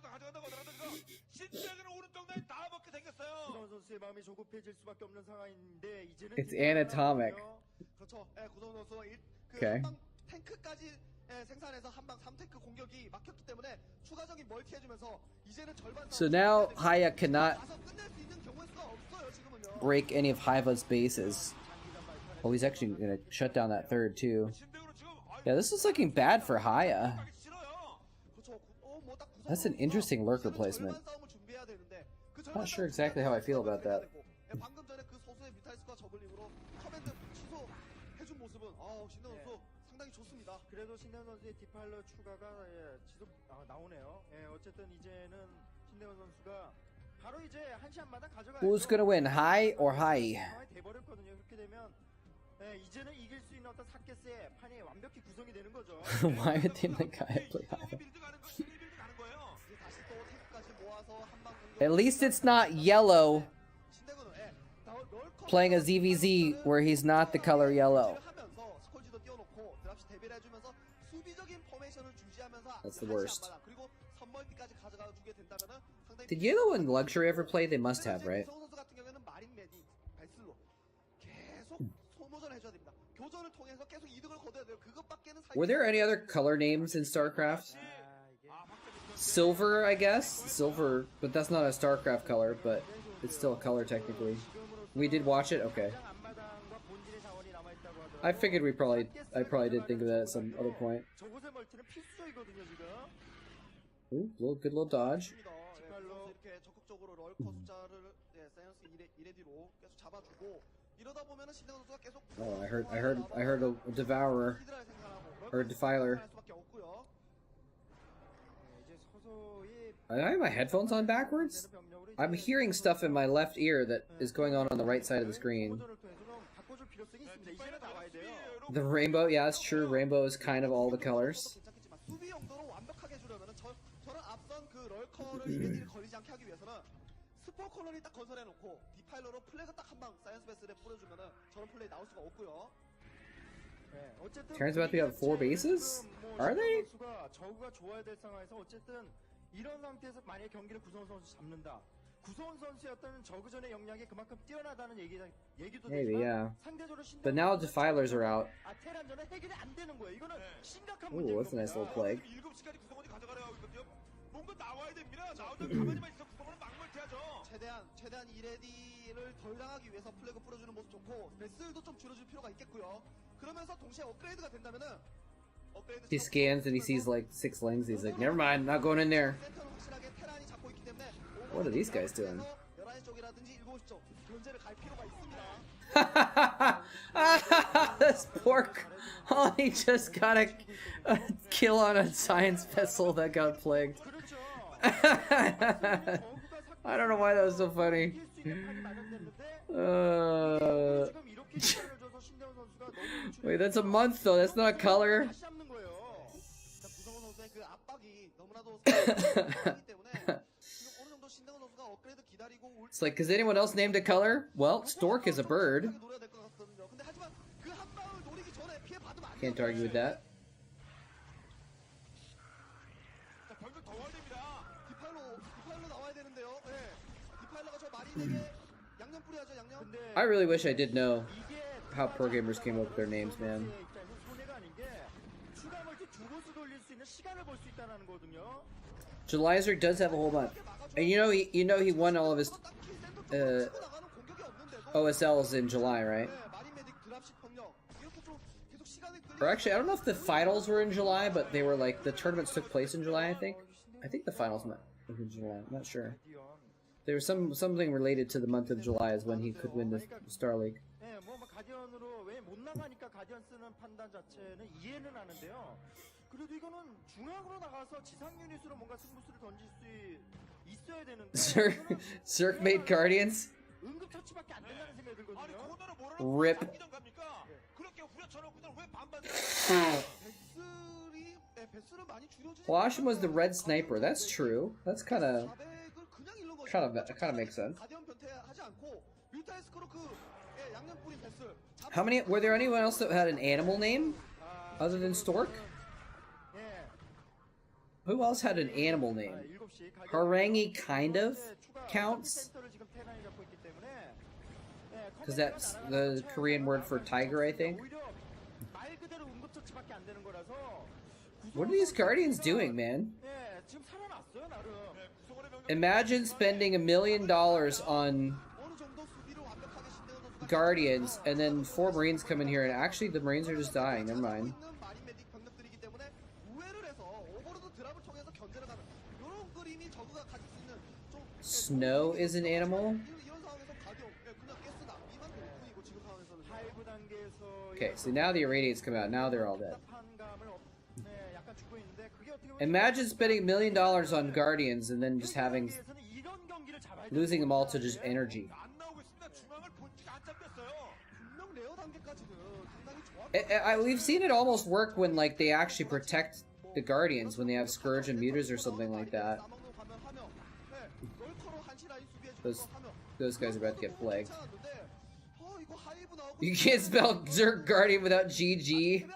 It's anatomic. Okay. So now Haya cannot break any of Hiva's bases. Oh, he's actually gonna shut down that third too. Yeah, this is looking bad for Haya. That's an interesting lurker placement. Not sure exactly how I feel about that. Who's gonna win, High or High? Why would they make High play High? At least it's not yellow playing a ZVZ where he's not the color yellow. That's the worst. 멀티까지 가져가주게 된다면은 상당히 Did Yellow and Luxury ever play? They must have, right? 구성원 선수 같은 경우에는 마린 메딕 베슬로 계속 소모전을 해줘야 됩니다. 교전을 통해서 계속 이득을 거둬야 돼요. 그것밖에는 Were there any other color names in StarCraft? Silver, I guess? Silver, but that's not a StarCraft color, but it's still a color technically. We did watch it? Okay. I figured I probably did think of that at some other point. 저곳의 멀티는 필수적이거든요 지금. Ooh, good little dodge. 이렇게 적극적으로 럴커 숫자를 사이언스 1에1로 계속 잡아주고 이러다 보면은 신대원 선수가 계속 Oh, I heard a devourer 히드라를 생산하고 or a defiler. 할 수밖에 없고요. 이제 서서히 I have my headphones on backwards. I'm hearing stuff in my left ear that is going on the right side of the screen. 소모전을 통해서 좀 바꿔줄 필요성이 있습니다. 이제는 나와야 돼요. The rainbow, yeah, it's true. Rainbow is kind of all the colors. 괜찮겠지만 수비 용도로 완벽하게 주려면은 저는 앞선 그 럴커를 이레디를 걸리지 않게 하기 위해서는 스포 콜론이 딱 건설해 놓고 디파일러로 플래그 딱 한 방 사이언스 베스를 뿌려주면은 저런 플레이 나올 수가 없고요. 네, 어쨌든 Terran's about to have 4 bases? Are they? 선수가 저우가 좋아야 될 상황에서 어쨌든 이런 상태에서 만약에 경기를 구성원 선수 잡는다. 구성원 선수였던 저그전의 역량이 그만큼 뛰어나다는 얘기도 Maybe, 되지만 yeah. 상대적으로 신대원 But now 선수는 defilers are out. 테란전은 해결이 안 되는 거예요. 이거는 심각한 Ooh, 문제인 that's a nice little 겁니다. plague. 7시까지 구성원이 가져가려 하고 있거든요. 뭔가 나와야 됩니다. 나오면 가만히만 있어 구성원은 막멀티하죠. 최대한 이레디를 덜 당하기 위해서 플래그 뿌려주는 모습 좋고 베슬도 좀 줄여줄 필요가 있겠고요. 그러면서 동시에 업그레이드가 된다면은 업그레이드 He scans and he sees like 6 lings. He's like, never mind, not going in there. 센터는 확실하게 테란이 잡고 있기 때문에 What are these guys doing? 11시 쪽이라든지 7시 쪽 견제를 갈 필요가 있습니다. This pork only just got a kill on a science vessel that got plagued. 그렇죠. I don't know why that was so funny. 지금 이렇게 시간을 줘서 신대원 선수가 너무 Wait, that's a month though. That's not a color. 다시 잡는 거예요. 구성원 선수의 그 압박이 너무나도 강하기 때문에 지금 어느 정도 신대원 선수가 업그레이드 기다리고 올 It's like, is anyone else named a color? Well, stork is a bird. 노려야 될 것 같거든요. 근데 하지만 그 한 방을 노리기 전에 피해 받으면 안 Can't 돼요. argue with that. 자, 병력 더 와야 됩니다. 디파일러 나와야 되는데요. 예. 디파일러가 저 마린에게 양념 뿌려야죠, 양념. 근데 I really wish I did know 이게 how pro gamers came up with their names, man. 입장에서 손해가 아닌 게 추가 멀티 두 곳을 돌릴 수 있는 시간을 벌 수 있다는 거거든요. Julyzer does have a whole month, and you know he won all of his OSLs in July, right? Or actually, I don't know if the finals were in July, but they were like the tournaments took place in July. I think the finals were in July. I'm not sure. There was something related to the month of July is when he could win the Star League. 예, 뭐 가디언으로 왜 못 나가니까 가디언 쓰는 판단 자체는 이해는 하는데요. 그래도 이거는 중앙으로 나가서 지상 유닛으로 뭔가 승부수를 던질 수 있어야 되는데 Zerg made Guardians. 응급처치밖에 안 된다는 생각이 아니 들거든요. 코너를 뭐라고 Rip. 잡기전 갑니까? 그렇게 후려쳐놓고는 왜 반반 베슬은 많이 줄여주지. Washington was the red sniper. That's true. That's kind of makes sense. 가디언 변태하지 않고 뮤탈스크로 그 양념 뿌린 베슬. How many were there? Anyone else that had an animal name other than Stork? 예. Who else had an animal name? 7시 가디언 Harangi kind of counts, 센터를 지금 테란이 잡고 있기 때문에 because that's the Korean word for tiger, I think. 오히려 말 그대로 응급처치밖에 안 되는 거라서 What are these Guardians doing, man? 예, 지금 살아났어요 나름. 구성원의 병력 Imagine spending $1 million on 어느 정도 수비를 완벽하게 신대원 선수가 Guardians, and then 4 Marines come in here, and actually the Marines are just dying. Never mind. 있는 마린 메딕 병력들이기 때문에 우회를 해서 오버로드 드랍을 통해서 견제를 가는 이런 그림이 저그가 가질 수 있는 좀 Snow is an animal. 이런 상황에서 가디언 그냥 가스 낭비만 될 뿐이고 지금 상황에서는 하이브 단계에서 Okay, so now the Irradiates come out. Now they're all dead. 답답한감을 약간 주고 있는데 그게 어떻게 보면 Imagine spending $1 million on Guardians and then just having 경기에서는 이런 경기를 잡아야 losing them all to just energy. 안 나오고 있습니다. 중앙을 본지가 안 잡혔어요. 분명 레어 단계까지는 상당히 We've seen it almost work when like they actually protect the Guardians when they have Scourge and Mutas or something like that. Those guys are about to get plagued. You can't spell Zerg Guardian without GG.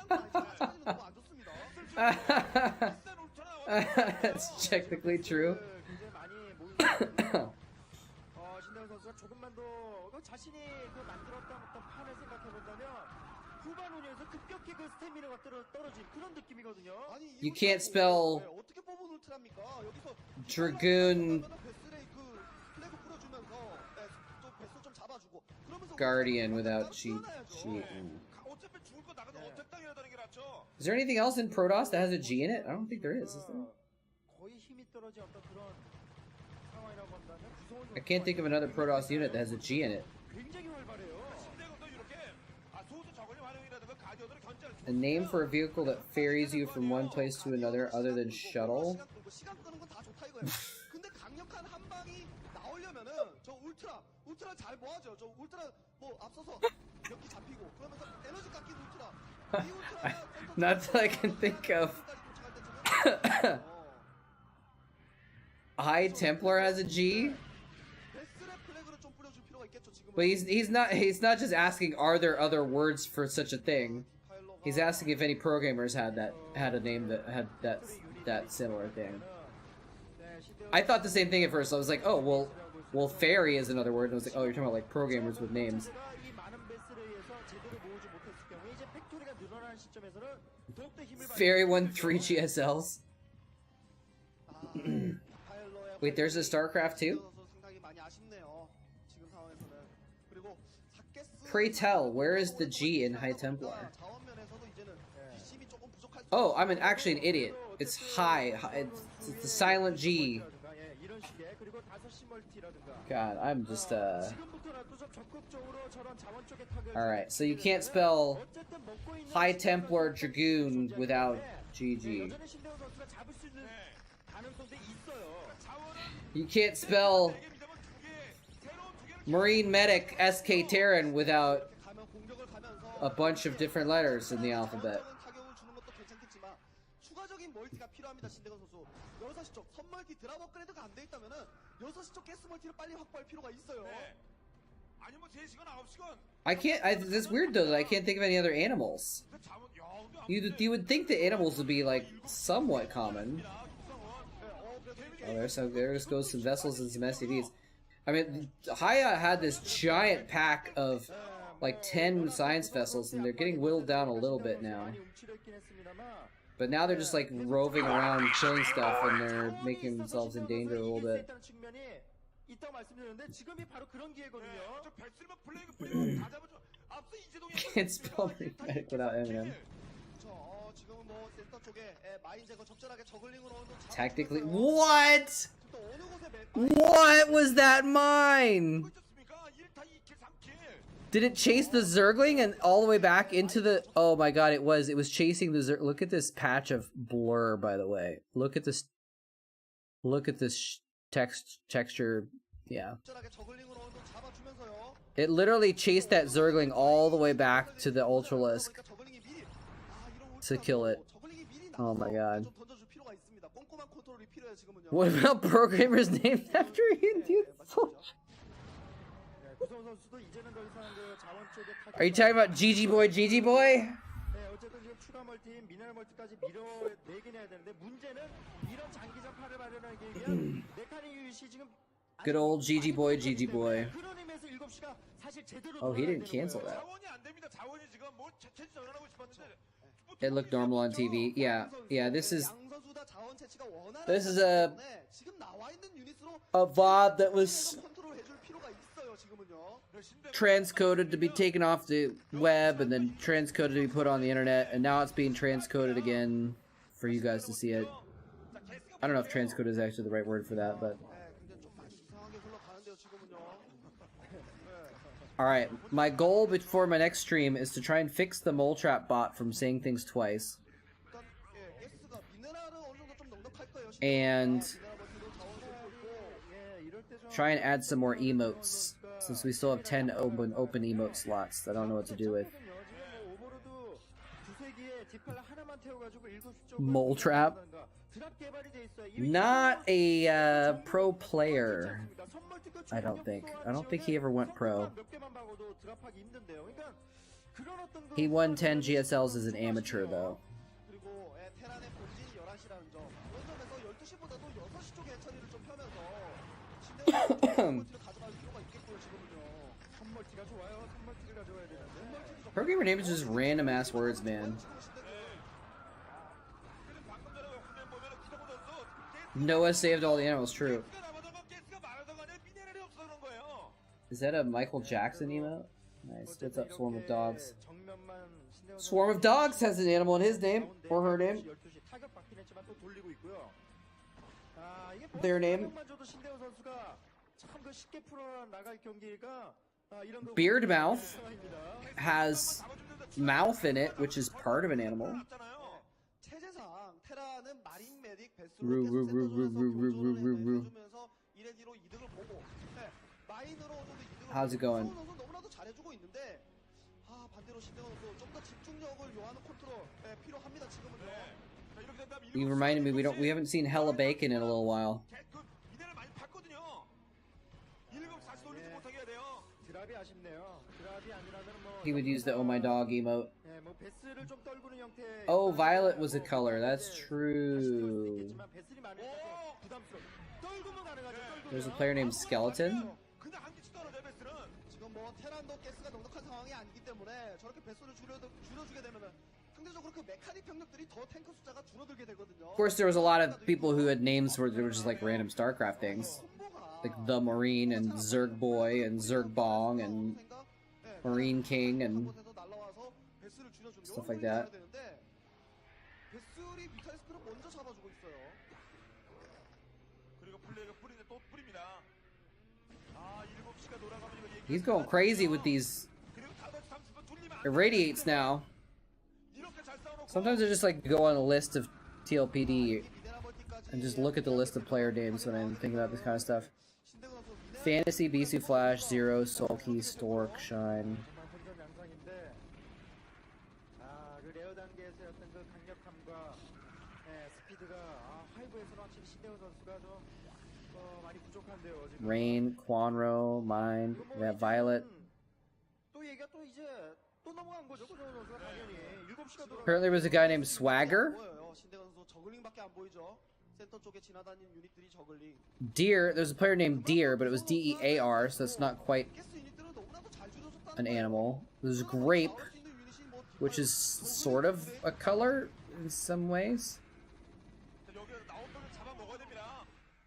That's technically true. 굉장히 많이 모이고 신대훈 선수가 조금만 더 자신이 만들었던 어떤 판을 생각해 본다면 후반 운영에서 급격히 스태미나가 떨어진 그런 느낌이거든요. 아니, You can't spell 어떻게 뽑은 울트라입니까? 여기서 Dragoon 베스레이 플래그 뿌려주면서 좀 베스 좀 잡아주고 그러면서 Guardian without cheat. 어차피 죽을 거 나가서 어택 당해야되는 게 낫죠. Is there anything else in Protoss that has a G in it? I don't think there is there? 거의 힘이 떨어진 어떤 그런 상황이라고 한다면 구성원 I can't think of another Protoss unit that has a G in it. 굉장히 활발해요. 신대국도 이렇게 소수 저글링 활용이라든가 가디언들을 견제를 A name for a vehicle that ferries you from one place to another other than shuttle? 시간 끄는 건 다 좋다 이거예요. 근데 강력한 한 방이 나오려면은 저 울트라 잘 모아줘. 저 울트라 뭐 앞서서 몇 기 잡히고 그러면서 에너지 깎인 울트라. 이 울트라가 Not that I can think of. High Templar has a G? But he's not just asking are there other words for such a thing. He's asking if any programmers had a name that had that similar thing. I thought the same thing at first. I was like, oh well fairy is another word. And I was like, oh, you're talking about like programmers with names. Fairy won 3 GSLs. Wait, there's a Starcraft too? Pray tell, where is the G in High Templar? Oh, I'm actually an idiot. It's high. It's the silent G. God, I'm just Alright, so you can't spell High Templar Dragoon without GG. You can't spell Marine Medic SK Terran without a bunch of different letters in the alphabet. I can't. That's weird though that I can't think of any other animals. You would think the animals would be like somewhat common. Oh, there just goes some vessels and some SCVs. I mean, Haya had this giant pack of like 10 science vessels, and they're getting whittled down a little bit now. But now they're just like roving around, killing stuff, and they're making themselves in danger a little bit. Can't spell medic without Eminem. Tactically, what? What was that mine? Did it chase the Zergling and all the way back into the... Oh my god, it was chasing the Zerg... Look at this patch of blur, by the way. Look at this texture. Yeah. It literally chased that Zergling all the way back to the Ultralisk to kill it. Oh my god. What about programmers named after Indian soldiers? Are you talking about GG Boy, GG Boy? Good old GG Boy, GG Boy. Oh, he didn't cancel that. It looked normal on TV. Yeah, this is a VOD that was transcoded to be taken off the web and then transcoded to be put on the internet, and now it's being transcoded again for you guys to see it. I don't know if transcoded is actually the right word for that, but... Alright, my goal before my next stream is to try and fix the moletrap bot from saying things twice. And try and add some more emotes, since we still have 10 open emote slots. I don't know what to do with. Moletrap. Not a pro player. I don't think he ever went pro. He won 10 GSLs as an amateur though. 그런 점에서 12시보다도 6시 쪽에 처리를 좀 펴면서 신대원 선수가 가져갈 필요가 있겠고요, 지금은요. 선멀티가 좋아요. 선멀티를 가져와야 되는데. Programmer names are just random ass words, man. 방금 전에 화면 보면은 구성훈 선수 Noah saved all the animals, true. 가스가 남아서가 가스가 많아서가 아니라 미네랄이 없어 그런 거예요. Is that a Michael Jackson emote? Nice. What's up, Swarm of Dogs? 정면만 신대원 Swarm of Dogs has an animal in his name, or her name. 12시 타격 받긴 했지만 또 돌리고 있고요. 아, 이게 Their name. 타격만 줘도 신대원 선수가 참 그 쉽게 풀어 나갈 경기가 이런 거 Beard Mouth 상황입니다. has mouth in it, which is part of an animal. 체제상 테라는 마린 메딕 루, 루, 베스로 루, 루, 루, 루, 루, 루, 루. 해주면서 이레디로 이득을 보고 마인으로 좀 더 이득을 How's it going? 선수 너무나도 잘해주고 있는데 반대로 신대원 선수 좀 더 집중력을 요하는 컨트롤 필요합니다 지금은요. You reminded me we haven't seen Hella Bacon in a little while. 그 미네랄 많이 팠거든요. 7시 돌리지 못하게 해야 돼요. 드랍이 아쉽네요. 드랍이 아니라면 뭐 He would use the Oh My Dog emote. 뭐 베스를 좀 떨구는 형태. Oh, violet was a color. That's true. 베스를 많이 해서 부담스러워. 떨구면 가능하죠. 떨구면. There's a player named Skeleton. 그냥 한 개씩 떨어져 베스는. 지금 뭐 테란도 가스가 넉넉한 상황이 아니기 때문에 저렇게 배수를 줄여주게 되면은 상대적으로 그 메카닉 병력들이 더 탱크 숫자가 줄어들게 되거든요. Of course, there was a lot of people who had names where they were just like random Starcraft things. Like The Marine and Zerg Boy and Zerg Bong and Marine King and stuff like that. 배수리 비탈리스크를 먼저 잡아주고 있어요. 그리고 플레이가 뿌리는데 또 뿌립니다. 7시가 돌아가면 이거 얘기. He's going crazy with these 그리고 5시 30분 돌리면 irradiates now. 이렇게 잘 싸워놓고 Sometimes I just like go on a list of TLPD and just look at the list of player names when I'm thinking about this kind of stuff. Fantasy, Bisu Flash, Zero, Sulky, Stork, Shine. 혼전 양상인데 그 레어 단계에서의 어떤 그 강력함과 스피드가 하이브에서는 확실히 신대원 선수가 좀 많이 부족한데요. 지금. Rain, Quanro, Mind, we have Violet. 또 얘기가 또 이제 또 넘어간 거죠. 구성훈 선수가 당연히 7시가 돌아. Apparently there was a guy named Swagger. 신대원 선수 저글링밖에 안 보이죠. 센터 쪽에 지나다니는 유닛들이 저글링. Deer, there's a player named Deer, but it was DEAR, so it's not quite 가스 유닛들은 너무나도 잘 줄여줬다는 an 거예요. animal. There's Grape, 나올 수 있는 유닛이 뭐 which is sort of a color in some ways. 여기 나온 돈을 잡아 먹어야 됩니다.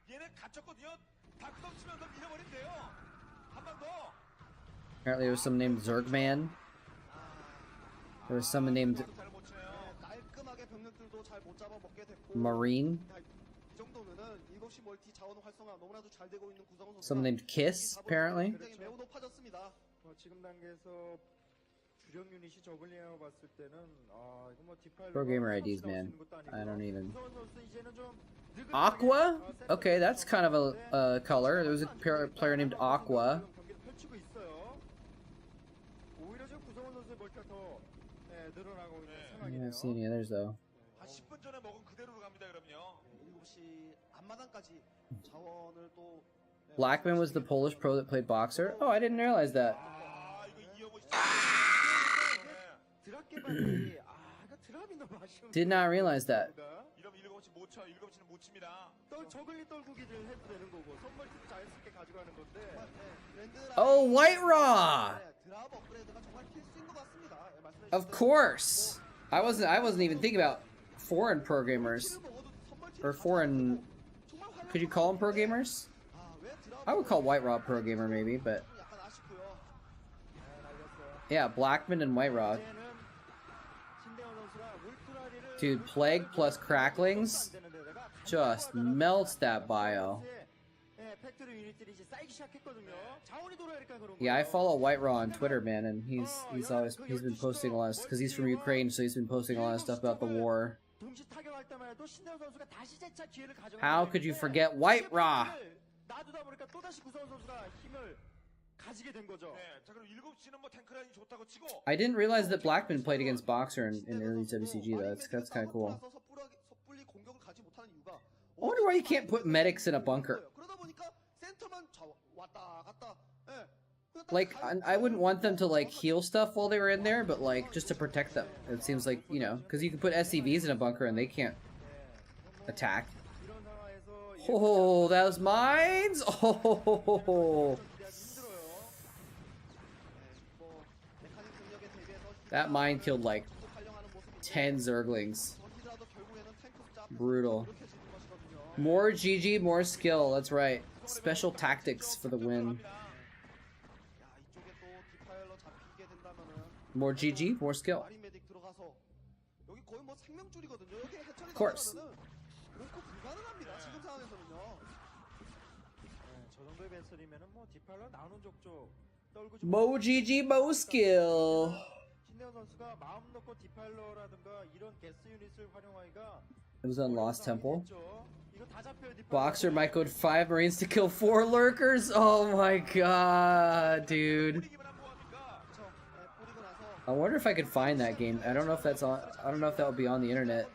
얘네 갇혔거든요. 다 끄덕치면서 밀어버린대요. 한 방 더. Apparently there was some named Zergman. There was someone named 잘못 치네요. 깔끔하게 병력들도 잘 못 잡아 먹게 됐고. Marine. 이 정도면은 7시 멀티 자원 활성화 너무나도 잘 되고 있는 구성훈 선수. Someone named Kiss, apparently. 굉장히 매우 높아졌습니다. 지금 단계에서 주력 유닛이 저글링하고 봤을 때는 이거 뭐 디파일 Programmer IDs, man. I don't even. 구성훈 선수 이제는 좀 Aqua? Okay, that's kind of a color. There was a player named Aqua. 경기를 펼치고 있어요. 오히려 지금 구성훈 선수의 멀티가 더 늘어나고 있는 I 상황이네요. haven't seen any others though. 한 10분 전에 먹은 그대로로 갑니다. 그럼요. 7시 앞마당까지 자원을 또 Blackman was the Polish pro that played boxer. Oh, I didn't realize that. 이거 이영호 씨. 드랍 개발이 이거 드랍이 너무 아쉬운. Did not realize that. 이러면 7시 못 쳐. 7시는 못 칩니다. 저글링 떨구기를 해도 되는 거고 선멀티도 자연스럽게 가져가는 건데. Oh, White Raw! 드랍 업그레이드가 정말 필수인 것 같습니다. 말씀해 Of course. I wasn't even thinking about foreign programmers or foreign. Could you call them programmers? I would call White Raw programmer maybe, but 약간 아쉽고요. yeah, Blackman and White Raw. 신대원 선수가 울트라리를 Dude, Plague plus Cracklings just melts that bio. 팩토리 유닛들이 이제 쌓이기 시작했거든요. 자원이 돌아야니까 그런 Yeah, I 거예요. follow White Raw on Twitter, man, and he's been posting a lot because he's from Ukraine, so he's been posting a lot of stuff about the war. 동시 타격할 때만 해도 신대원 선수가 다시 재차 기회를 가져가는 How could you forget White Raw? 놔두다 보니까 또 다시 구성원 선수가 힘을 가지게 된 거죠. 네. 자 그럼 7시는 뭐 탱크라인이 좋다고 치고. I didn't realize that Blackman played against Boxer in early WCG though. That's kind of cool. 섣불리 공격을 가지 못하는 이유가 I wonder why you can't put medics in a bunker. 그러다 보니까 센터만 왔다 갔다. Like, I wouldn't want them to like heal stuff while they were in there, but like just to protect them. It seems like, you know, because you can put SCVs in a bunker and they can't attack. 이런 상황에서 Oh, that was mines. Oh, that mine killed like 10 Zerglings. Brutal. More GG, more skill. That's right. Special tactics for the win. More GG, more skill. Of course. Mo GG, mo skill. It was on Lost Temple. Boxer might go to 5 Marines to kill 4 lurkers. Oh my god, dude. I wonder if I could find that game. I don't know if that's on. I don't know if that would be on the internet.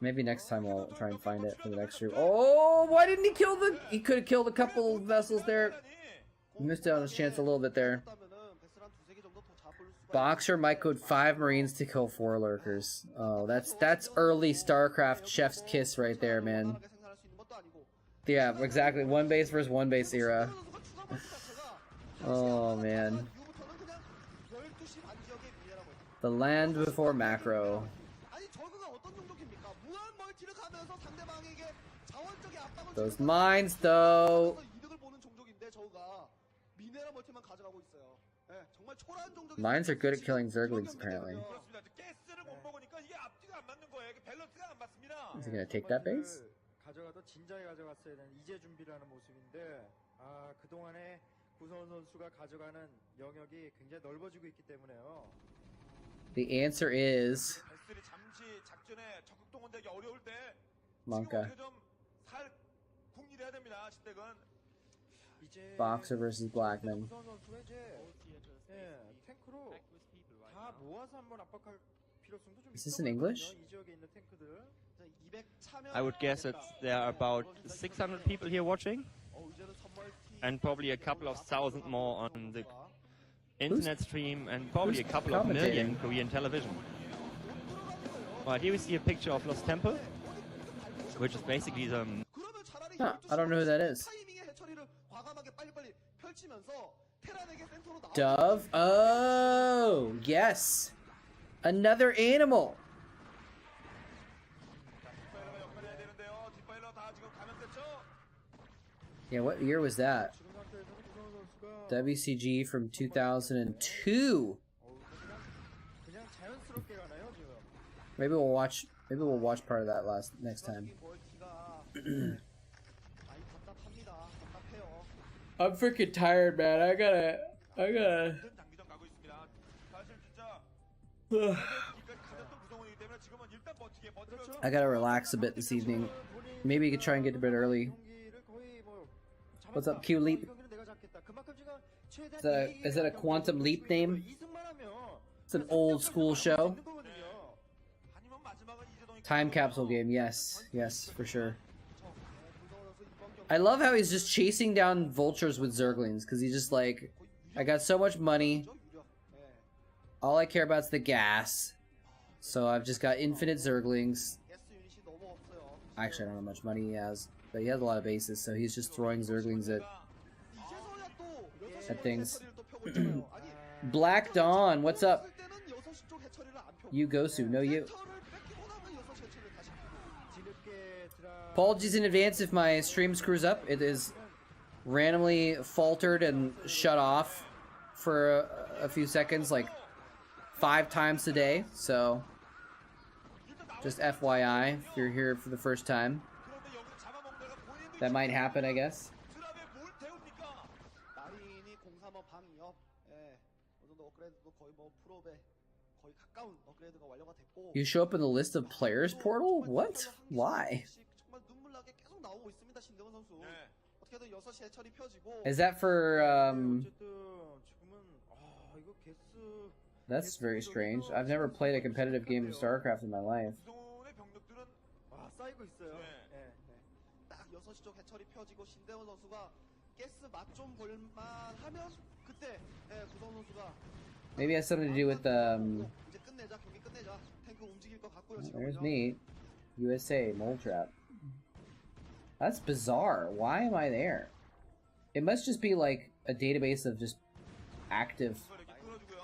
Maybe next time I'll try and find it for the next stream. Oh, why didn't he kill the? He could have killed a couple of vessels there. Missed out on his chance a little bit there. Boxer might code 5 Marines to kill 4 lurkers. Oh, that's early Starcraft chef's kiss right there, man. Yeah, exactly. 1 base versus 1 base era. Oh man. The land before macro. Those mines, though. Mines are good at killing Zerglings, apparently. Is he gonna take that base? The answer is Monka. Boxer versus Blackman. Is this in English? I would guess that there are about 600 people here watching, and probably a couple of thousand more on the internet stream, and probably a couple of million Korean television. Right, here we see a picture of Lost Temple, which is basically the... Huh, I don't know who that is. Dove? Oh, yes. Another animal. Yeah, what year was that? WCG from 2002. Maybe we'll watch part of that next time. I'm freaking tired, man. I gotta I gotta relax a bit this evening. Maybe you could try and get to bed early. What's up, Q Leap? Is that a Quantum Leap name? It's an old school show. Time capsule game, yes, for sure. I love how he's just chasing down vultures with Zerglings, because he's just like, I got so much money. All I care about is the gas. So I've just got infinite Zerglings. Actually, I don't know how much money he has, but he has a lot of bases, so he's just throwing Zerglings at things. Black Dawn, what's up? You Gosu, no you. Apologies in advance if my stream screws up. It is randomly faltered and shut off for a few seconds, like 5 times today. So, just FYI, if you're here for the first time. That might happen, I guess. You show up in the list of players portal? What? Why? Is that for, That's very strange. I've never played a competitive game of Starcraft in my life. 가스 맛 좀 볼만 하면 그때 구성 선수가 Maybe it has something to do with 이제 끝내자 경기 끝내자 탱크 움직일 것 같고요. There's 지금은요. me. USA moletrap. That's bizarre. Why am I there? It must just be like a database of just active. 이렇게 끌어주고요.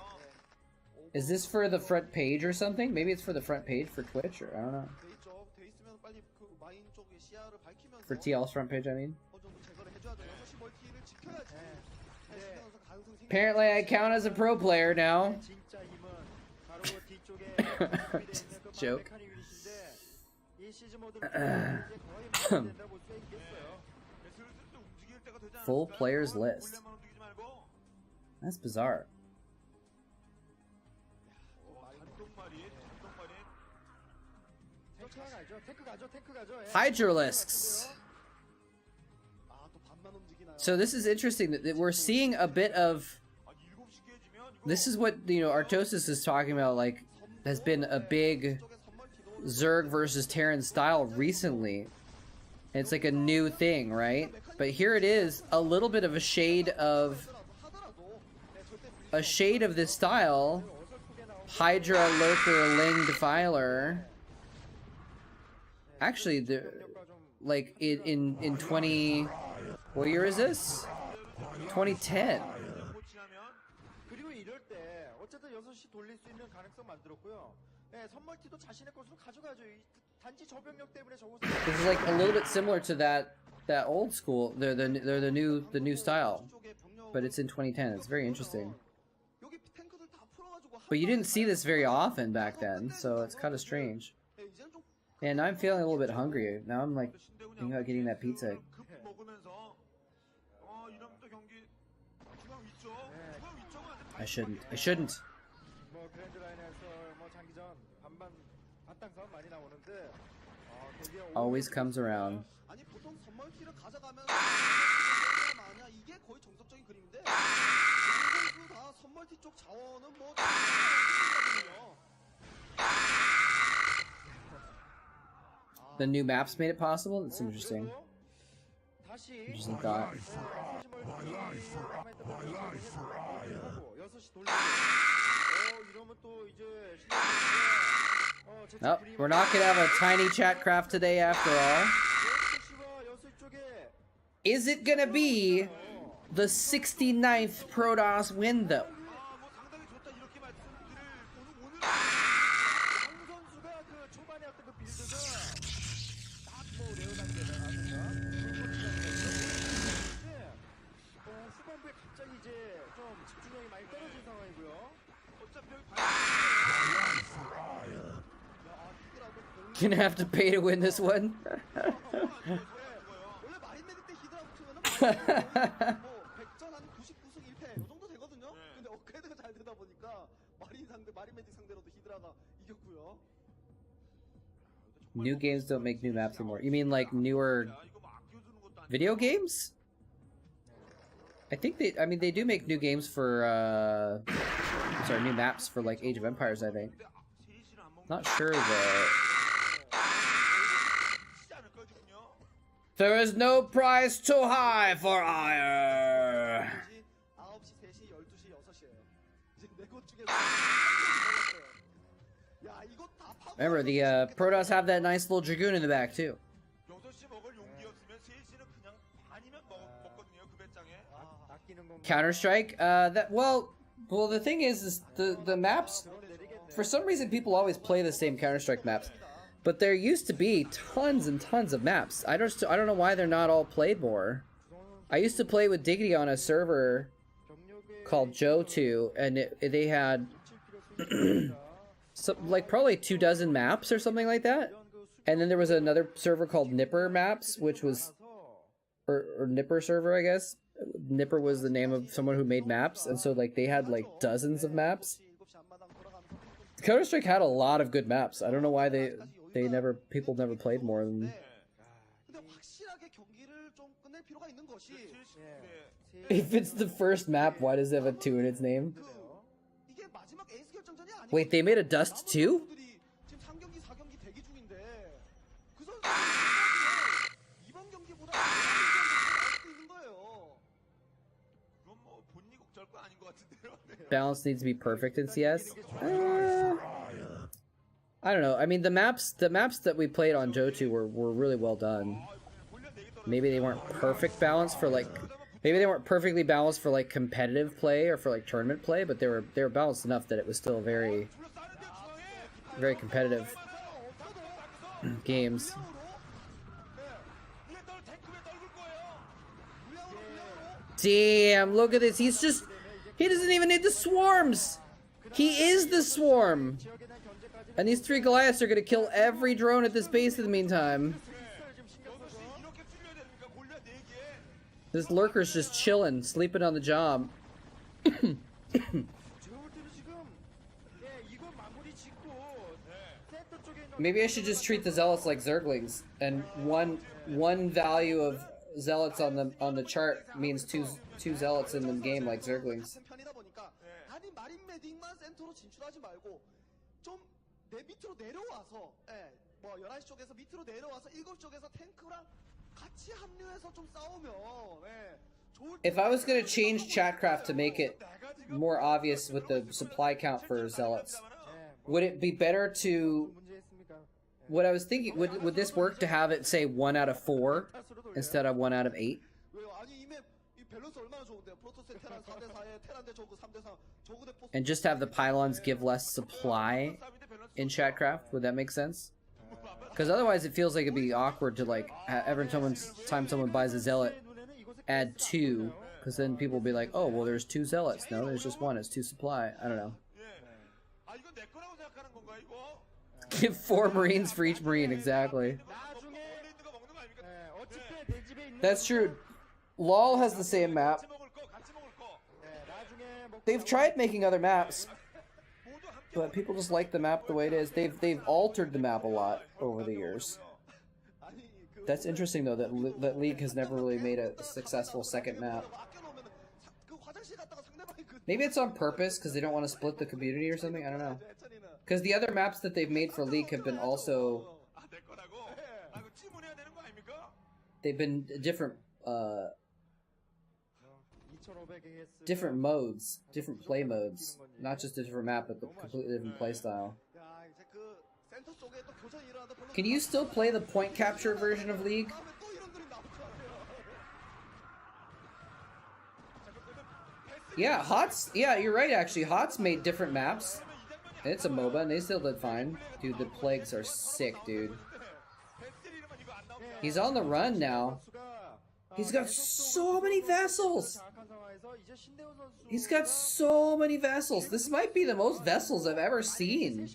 Is this for the front page or something? Maybe it's for the front page for Twitch, or I don't know. 돼 있죠. 돼 있으면 빨리 그 마인 쪽의 시야를 밝히면서 For TL's front page, I mean. 어느 정도 제거를 해줘야죠. 6시 멀티를 지켜야지. 신대원 선수 가능성 생기. Apparently, I count as a pro player now. 진짜 힘은 바로 뒤쪽에 Joke. 메카닉 유닛인데 이 시즈 모드를 이제 거의 된다 볼 수 있겠어요. 슬슬 또 움직일 때가 되지 않을까? Full players list. 몰래만 움직이지 말고. That's bizarre. 단독마린. 탱크 가죠. 탱크 가죠. Hydralisks. 아또 반만 움직이나요? So this is interesting that we're seeing a bit of. 아, 7시 깨지면 이거 This is what Artosis is talking about. Like, has been a big Zerg versus Terran style recently. And it's like a new thing, right? But here it is, a little bit of a shade of this style. Hydra, Lurker, Ling, Defiler. Actually, like in 20, what year is this? 2010. 그리고 이럴 때 어쨌든 6시 돌릴 수 있는 가능성 만들었고요. 네, 선멀티도 자신의 것으로 가져가죠. 단지 저병력 때문에 저곳. This is like a little bit similar to that old school. They're the new style, but it's in 2010. It's very interesting. But you didn't see this very often back then, so it's kind of strange. And I'm feeling a little bit hungry now. I'm like thinking about getting that pizza. 급 먹으면서 이러면 또 경기 중앙 위쪽. 중앙 위쪽은 아직 I shouldn't. 뭐 그랜드 라인에서 뭐 장기전 반반 바탕 싸움 많이 나오는데 거기에 Always comes around. 아니 보통 선멀티를 가져가면 마냐 이게 거의 정석적인 그림인데 선수 다 선멀티 쪽 자원은 뭐 거든요. The new maps made it possible. That's interesting. 다시 Interesting thought. 이러면 또 이제 Nope, we're not gonna have a tiny Chatcraft today after all. Is it gonna be the 69th Protoss win though? 뭐 상당히 좋다 이렇게 말씀드릴 오늘 양 선수가 그 초반에 어떤 그 빌드가 딱뭐 레어 후반부에 갑자기 이제 좀 집중력이 많이 떨어진 상황이고요. 어차피 Gonna have to pay to win this one. 원래 마린 메딕 때 히드라 붙으면은 뭐 100전 한 99승 1패 이 정도 되거든요. 근데 업그레이드가 잘 되다 보니까 마린 메딕 상대로도 히드라가 이겼고요. New games don't make new maps anymore. You mean like newer video games? I think they do make new games for sorry, new maps for like Age of Empires, I think. Not sure though. There is no price too high for ire. 9시, 3시, 12시, 6시예요. 이제 네 곳 중에서 야, 이거 다 파고 Remember, the Protoss have that nice little Dragoon in the back too. 6시 먹을 용기였으면 3시는 그냥 반이면 먹거든요. 그 배짱에. 아끼는 건 Counter-Strike, well, the thing is the maps, for some reason people always play the same Counter-Strike maps, but there used to be tons and tons of maps. I don't know why they're not all played more. I used to play with Diggity on a server called Joe2, and they had like probably 24 maps or something like that. And then there was another server called Nipper Maps, which was or Nipper server, I guess. Nipper was the name of someone who made maps, and so like they had like dozens of maps. Counter-Strike had a lot of good maps. I don't know why people never played more than. 근데 확실하게 경기를 좀 끝낼 필요가 있는 것이 If it's the first map, why does it have a 2 in its name? 이게 마지막 에이스 결정전이 아니고 Wait, they made a Dust 2? 지금 3경기, 4경기 대기 중인데 그 선수 이번 경기보다 나을 수 있는 거예요. Balance needs to be perfect in CS. I don't know. I mean, the maps that we played on Johto were really well done. Maybe they weren't perfect balance for like, maybe they weren't perfectly balanced for like competitive play or for like tournament play, but they were balanced enough that it was still very competitive games. Damn, look at this. He doesn't even need the swarms. He is the swarm. And these 3 Goliaths are gonna kill every drone at this base in the meantime. This lurker's just chilling, sleeping on the job. Maybe I should just treat the zealots like zerglings, and one value of zealots on the chart means two zealots in the game like zerglings. 내 밑으로 내려와서 뭐 11시 쪽에서 밑으로 내려와서 7시 쪽에서 탱크랑 같이 합류해서 좀 싸우면 If I was going to change Chatcraft to make it more obvious with the supply count for zealots, would it be better to, what I was thinking, would this work to have it say 1 out of 4 instead of 1 out of 8? And just have the pylons give less supply in Chatcraft? Would that make sense? Because otherwise it feels like it'd be awkward to like every time someone buys a zealot add 2, because then people will be like, oh well there's 2 zealots. No, there's just 1. It's 2 supply. I don't know. Give 4 marines for each marine. Exactly. That's true. LoL has the same map. They've tried making other maps, but people just like the map the way it is. They've altered the map a lot over the years. That's interesting though that League has never really made a successful second map. Maybe it's on purpose because they don't want to split the community or something. I don't know. Because the other maps that they've made for League have been also they've been different different modes, different play modes, not just a different map, but a completely different play style. Can you still play the point capture version of League? Yeah, HOTS, yeah, you're right actually. HOTS made different maps. It's a MOBA and they still did fine. Dude, the plagues are sick, dude. He's on the run now. He's got so many vessels! He's got so many vessels. This might be the most vessels I've ever seen.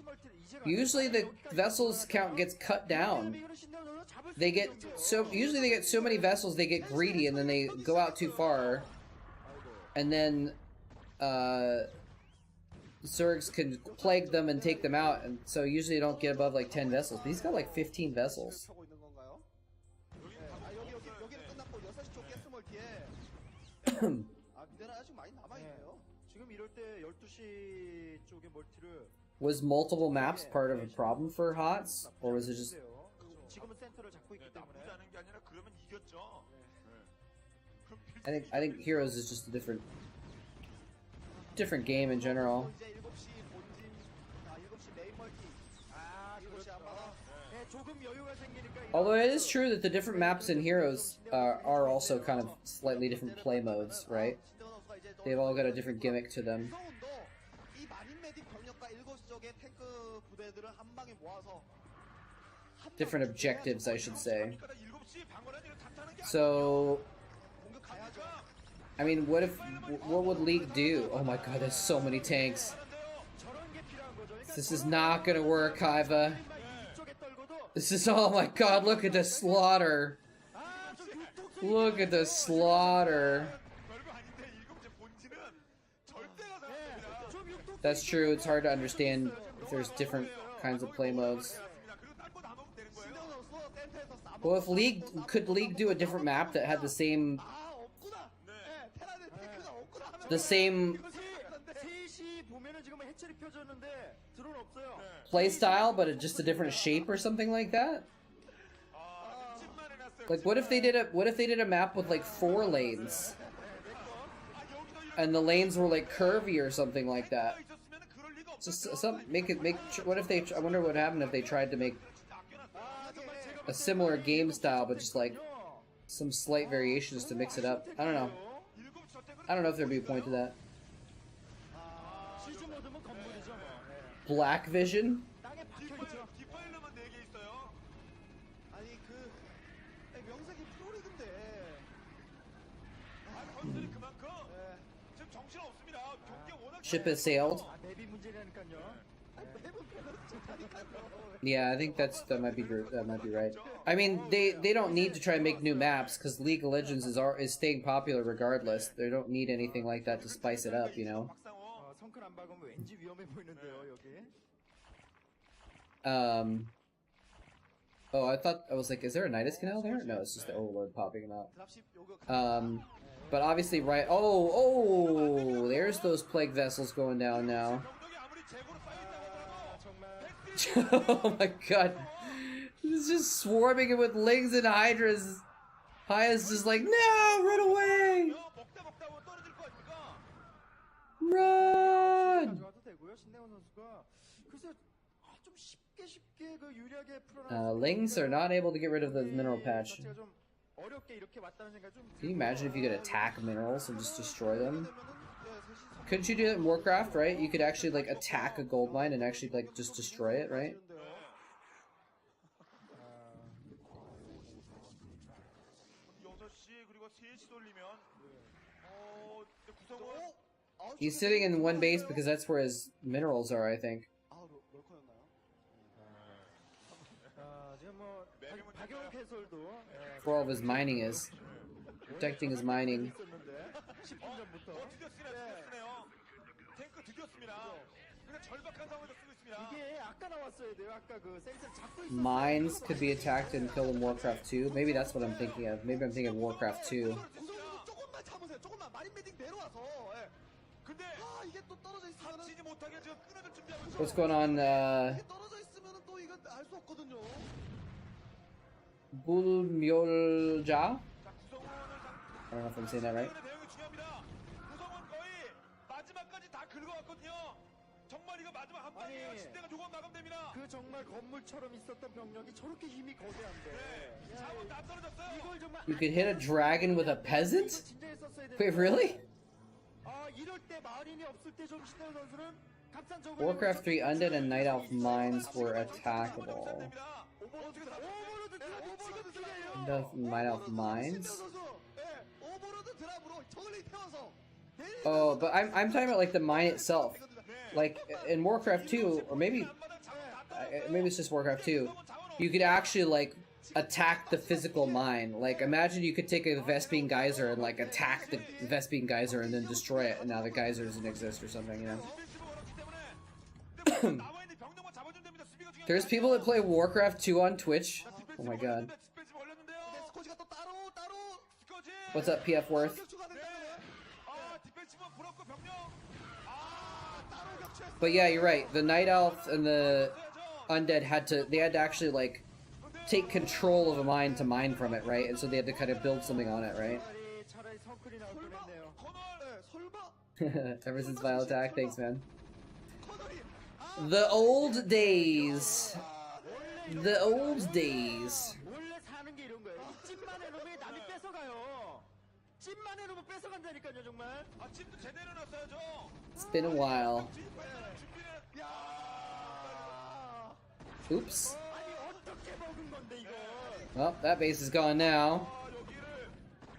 Usually the vessels count gets cut down. Usually they get so many vessels they get greedy and then they go out too far. And then Zergs can plague them and take them out, and so usually they don't get above like 10 vessels. But he's got like 15 vessels. Was multiple maps part of a problem for HOTS, or was it just? I think Heroes is just a different game in general. Although it is true that the different maps in Heroes are also kind of slightly different play modes, right? They've all got a different gimmick to them. Different objectives, I should say. So, I mean, what would League do? Oh my god, there's so many tanks. This is not gonna work, Kaiva. This is, oh my god, look at the slaughter. Look at the slaughter. That's true, it's hard to understand if there's different kinds of play modes. Well, if League, could League do a different map that had the same play style, but just a different shape or something like that? Like, what if they did a map with like 4 lanes? and the lanes were like curvy or something like that. Just what if they? I wonder what happened if they tried to make a similar game style, but just like some slight variations to mix it up. I don't know. I don't know if there'd be a point to that. Black Vision. Ship has sailed. Yeah, I think that might be right. I mean, they don't need to try and make new maps because League of Legends is staying popular regardless. They don't need anything like that to spice it up, you know. Oh, I was like, is there a Nidus Canal there? No, it's just the Overlord popping him out. But obviously, right? Oh, there's those plague vessels going down now. Oh my god. It's just swarming it with lings and hydras. Haya's just like, no, run away! Run! Lings are not able to get rid of the mineral patch. Can you imagine if you could attack minerals and just destroy them? Couldn't you do that in Warcraft, right? You could actually like attack a gold mine and actually like just destroy it, right? He's sitting in one base because that's where his minerals are, I think. For all of his mining is. Protecting his mining. Mines could be attacked and killed in Warcraft 2. Maybe that's what I'm thinking of. Maybe I'm thinking of Warcraft 2. What's going on, Bulmyolja? I don't know if I'm saying that right. You could hit a dragon with a peasant? Wait, really? Warcraft 3 Undead and Night Elf mines were attackable. Night Elf mines? Oh, but I'm talking about like the mine itself. Like in Warcraft 2, or maybe it's just Warcraft 2, you could actually like attack the physical mine. Like imagine you could take a Vespene geyser and like attack the Vespene geyser and then destroy it, and now the geyser doesn't exist or something, you know. There's people that play Warcraft 2 on Twitch. Oh my god. What's up, PF Worth? But yeah, you're right. The Night Elf and the Undead had to actually like take control of a mine to mine from it, right? And so they had to kind of build something on it, right? Ever since Vile Attack, thanks, man. The old days. The old days. It's been a while. Oops. Well, that base is gone now.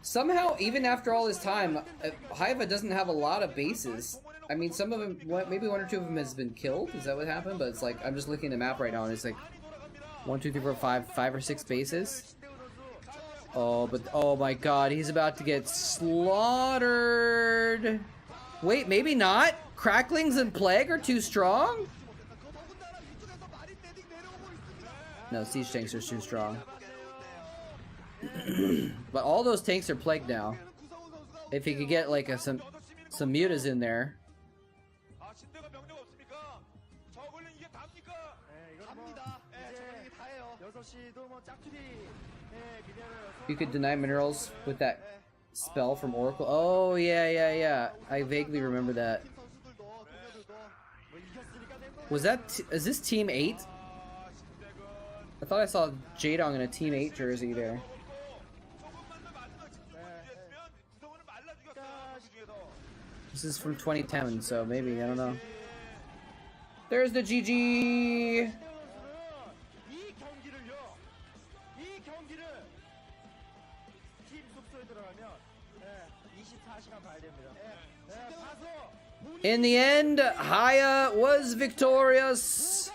Somehow, even after all this time, Hiva doesn't have a lot of bases. I mean, some of them, maybe one or two of them has been killed. Is that what happened? But it's like, I'm just looking at the map right now, and it's like 1, 2, 3, 4, 5 or 6 bases. Oh, but oh my god, he's about to get slaughtered. Wait, maybe not? Cracklings and Plague are too strong? No, Siege tanks are too strong. But all those tanks are plagued now. If he could get like some mutas in there. You could deny minerals with that spell from Oracle. Oh, yeah. I vaguely remember that. Was that... is this Team 8? I thought I saw Jadong in a Team 8 jersey there. This is from 2010, so maybe, I don't know. There's the GG! In the end, Haya was victorious.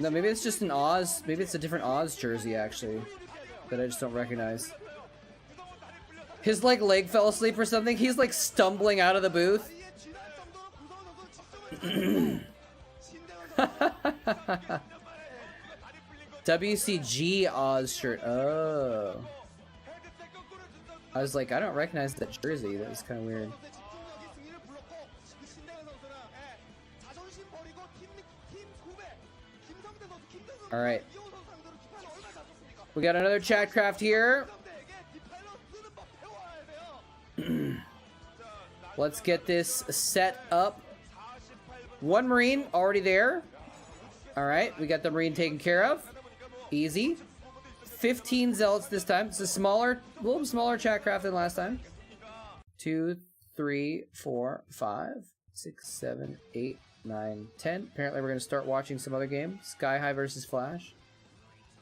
No, maybe it's just an Oz. Maybe it's a different Oz jersey, actually, that I just don't recognize. His, like, leg fell asleep or something. He's, like, stumbling out of the booth. WCG Oz shirt. Oh. I was like, I don't recognize that jersey. That was kind of weird. All right. We got another Chatcraft here. Let's get this set up. One Marine already there. All right, we got the Marine taken care of. Easy. 15 Zealots this time. It's a little smaller Chatcraft than last time. 2, 3, 4, 5, 6, 7, 8, 9, 10. Apparently, we're gonna start watching some other game. Sky High versus Flash.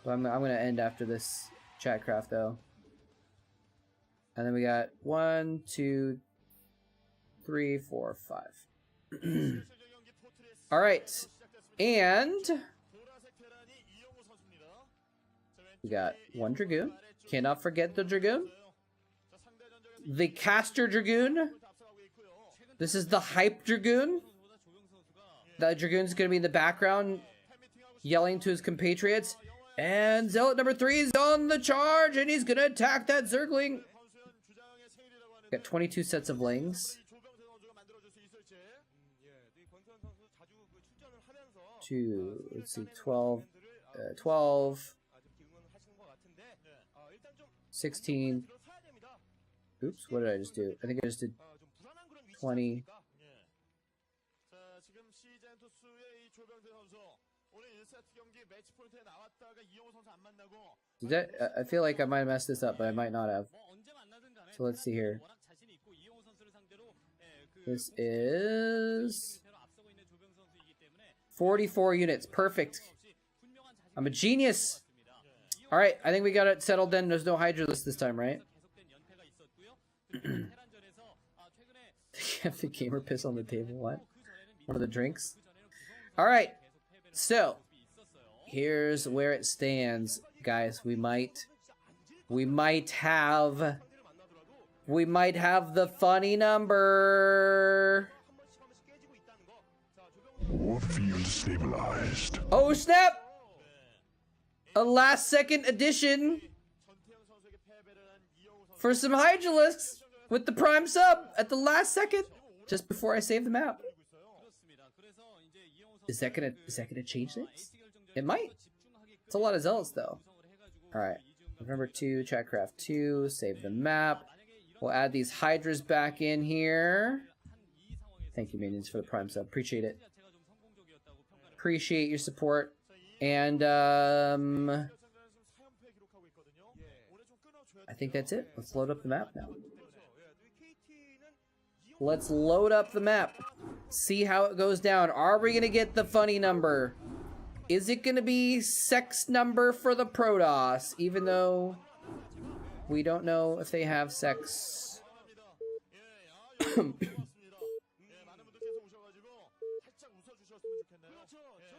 But I'm gonna end after this Chatcraft though. And then we got 1, 2, 3, 4, 5. All right, and we got one Dragoon. Cannot forget the Dragoon. The Caster Dragoon. This is the Hype Dragoon. The Dragoon's gonna be in the background yelling to his compatriots. And Zealot number 3 is on the charge, and he's gonna attack that Zergling. Got 22 sets of lings. 2, let's see, 12, 16. Oops, what did I just do? I think I just did 20. Did that, I feel like I might have messed this up, but I might not have. So let's see here. This is 44 units. Perfect. I'm a genius. All right, I think we got it settled then. There's no Hydralisk this time, right? Have the gamer piss on the table? What? One of the drinks? All right. So, here's where it stands, guys. We might have the funny number. Field stabilized. Oh snap! A last second addition for some Hydralisks with the prime sub at the last second, just before I save the map. Is that gonna change things? It might. It's a lot of zealots though. All right, November 2, Chatcraft 2, save the map. We'll add these Hydras back in here. Thank you, minions, for the prime sub. Appreciate it. Appreciate your support. And I think that's it. Let's load up the map now. Let's load up the map. See how it goes down. Are we gonna get the funny number? Is it gonna be sex number for the Protoss? Even though we don't know if they have sex.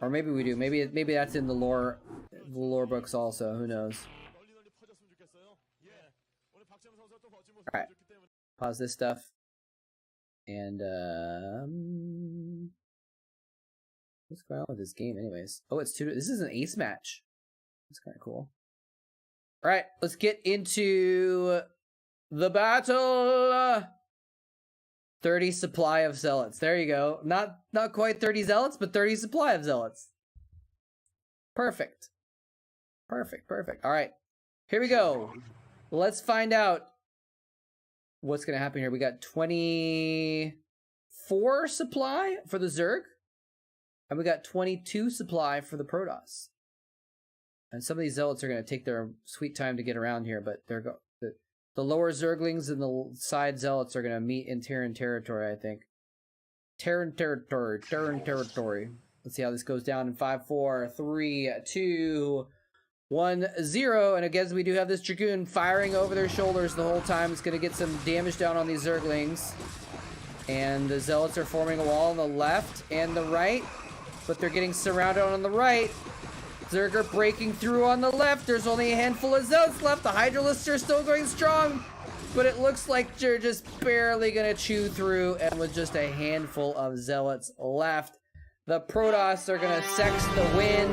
Or maybe we do. Maybe that's in the lore books also. Who knows? All right. Pause this stuff. And what's going on with this game, anyways? Oh, it's 2. This is an ace match. That's kind of cool. All right, let's get into the battle. 30 supply of zealots. There you go. Not quite 30 zealots, but 30 supply of zealots. Perfect. Perfect. All right. Here we go. Let's find out what's going to happen here. We got 24 supply for the Zerg, and we got 22 supply for the Protoss. And some of these zealots are going to take their sweet time to get around here, but the lower Zerglings and the side zealots are going to meet in Terran territory, I think. Terran territory. Let's see how this goes down in 5, 4, 3, 2, 1, 0. And again, we do have this Dragoon firing over their shoulders the whole time. It's going to get some damage down on these Zerglings. And the Zealots are forming a wall on the left and the right, but they're getting surrounded on the right. Zerg are breaking through on the left. There's only a handful of Zealots left. The Hydralisks are still going strong, but it looks like they're just barely going to chew through, and with just a handful of Zealots left. The Protoss are going to sex the win.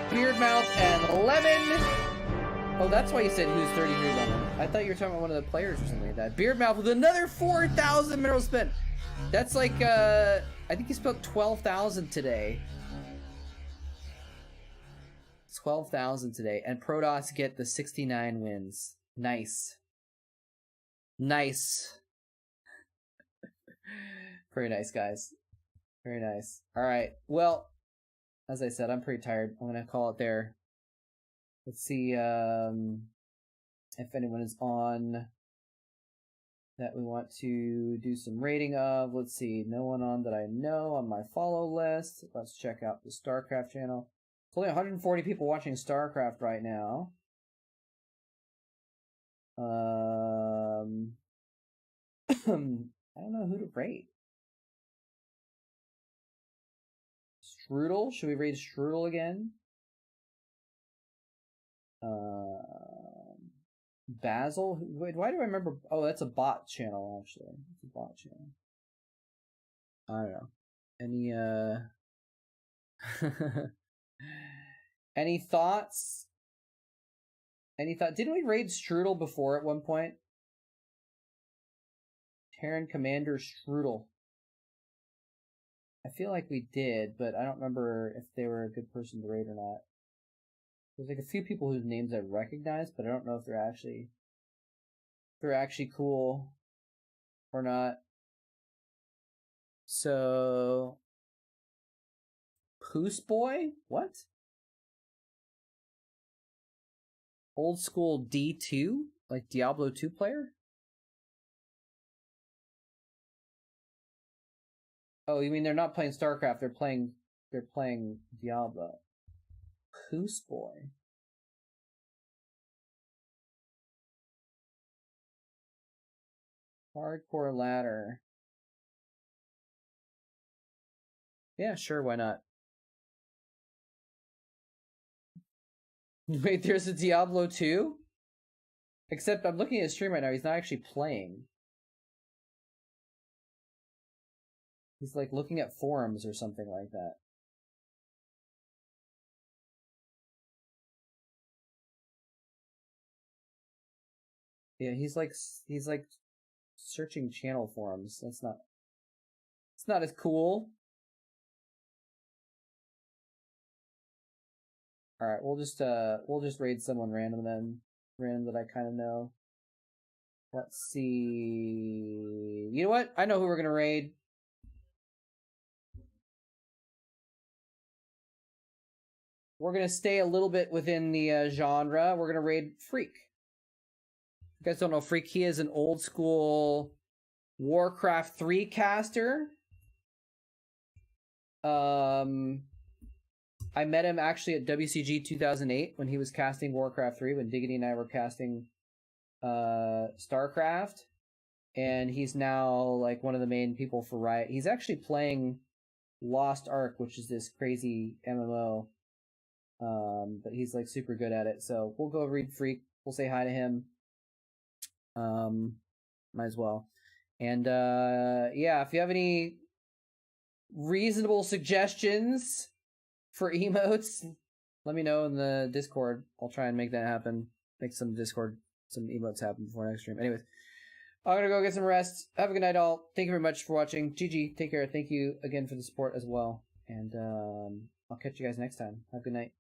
Beardmouth and Lemon. Oh, that's why you said who's 33 Lemon. I thought you were talking about one of the players or something like that. Beardmouth with another 4,000 mineral spent. That's like, I think he spent 12,000 today. 12,000 today. And Protoss get the 69 wins. Nice. Nice. Very nice, guys. Very nice. All right. Well, as I said, I'm pretty tired. I'm going to call it there. Let's see if anyone is on that we want to do some rating of. Let's see. No one on that I know on my follow list. Let's check out the Starcraft channel. It's only 140 people watching Starcraft right now. I don't know who to rate. Strudel? Should we raid Strudel again? Basil? Wait, why do I remember? Oh, that's a bot channel, actually. It's a bot channel. I don't know. Any thoughts? Didn't we raid Strudel before at one point? Terran Commander Strudel. I feel like we did, but I don't remember if they were a good person to raid or not. There's like a few people whose names I recognize, but I don't know if they're actually cool or not. So, Poos Boy? What? Old school D2? Like Diablo 2 player? Oh, you mean they're not playing StarCraft, they're playing Diablo. Poos Boy. Hardcore ladder. Yeah, sure, why not? Wait, there's a Diablo 2? Except I'm looking at his stream right now, he's not actually playing. He's like looking at forums or something like that. Yeah, he's like searching channel forums. It's not as cool. All right, we'll just raid someone random that I kind of know. Let's see. You know what? I know who we're gonna raid. We're gonna stay a little bit within the genre. We're gonna raid Freak. You guys don't know Freak. He is an old school Warcraft 3 caster. I met him actually at WCG 2008 when he was casting Warcraft 3, when Diggity and I were casting Starcraft. And he's now like one of the main people for Riot. He's actually playing Lost Ark, which is this crazy MMO. But he's like super good at it. So we'll go read Freak. We'll say hi to him. Might as well. And yeah, if you have any reasonable suggestions for emotes, let me know in the Discord. I'll try and make that happen. Make some emotes happen before next stream. Anyways, I'm gonna go get some rest. Have a good night, all. Thank you very much for watching. GG. Take care. Thank you again for the support as well. And I'll catch you guys next time. Have a good night.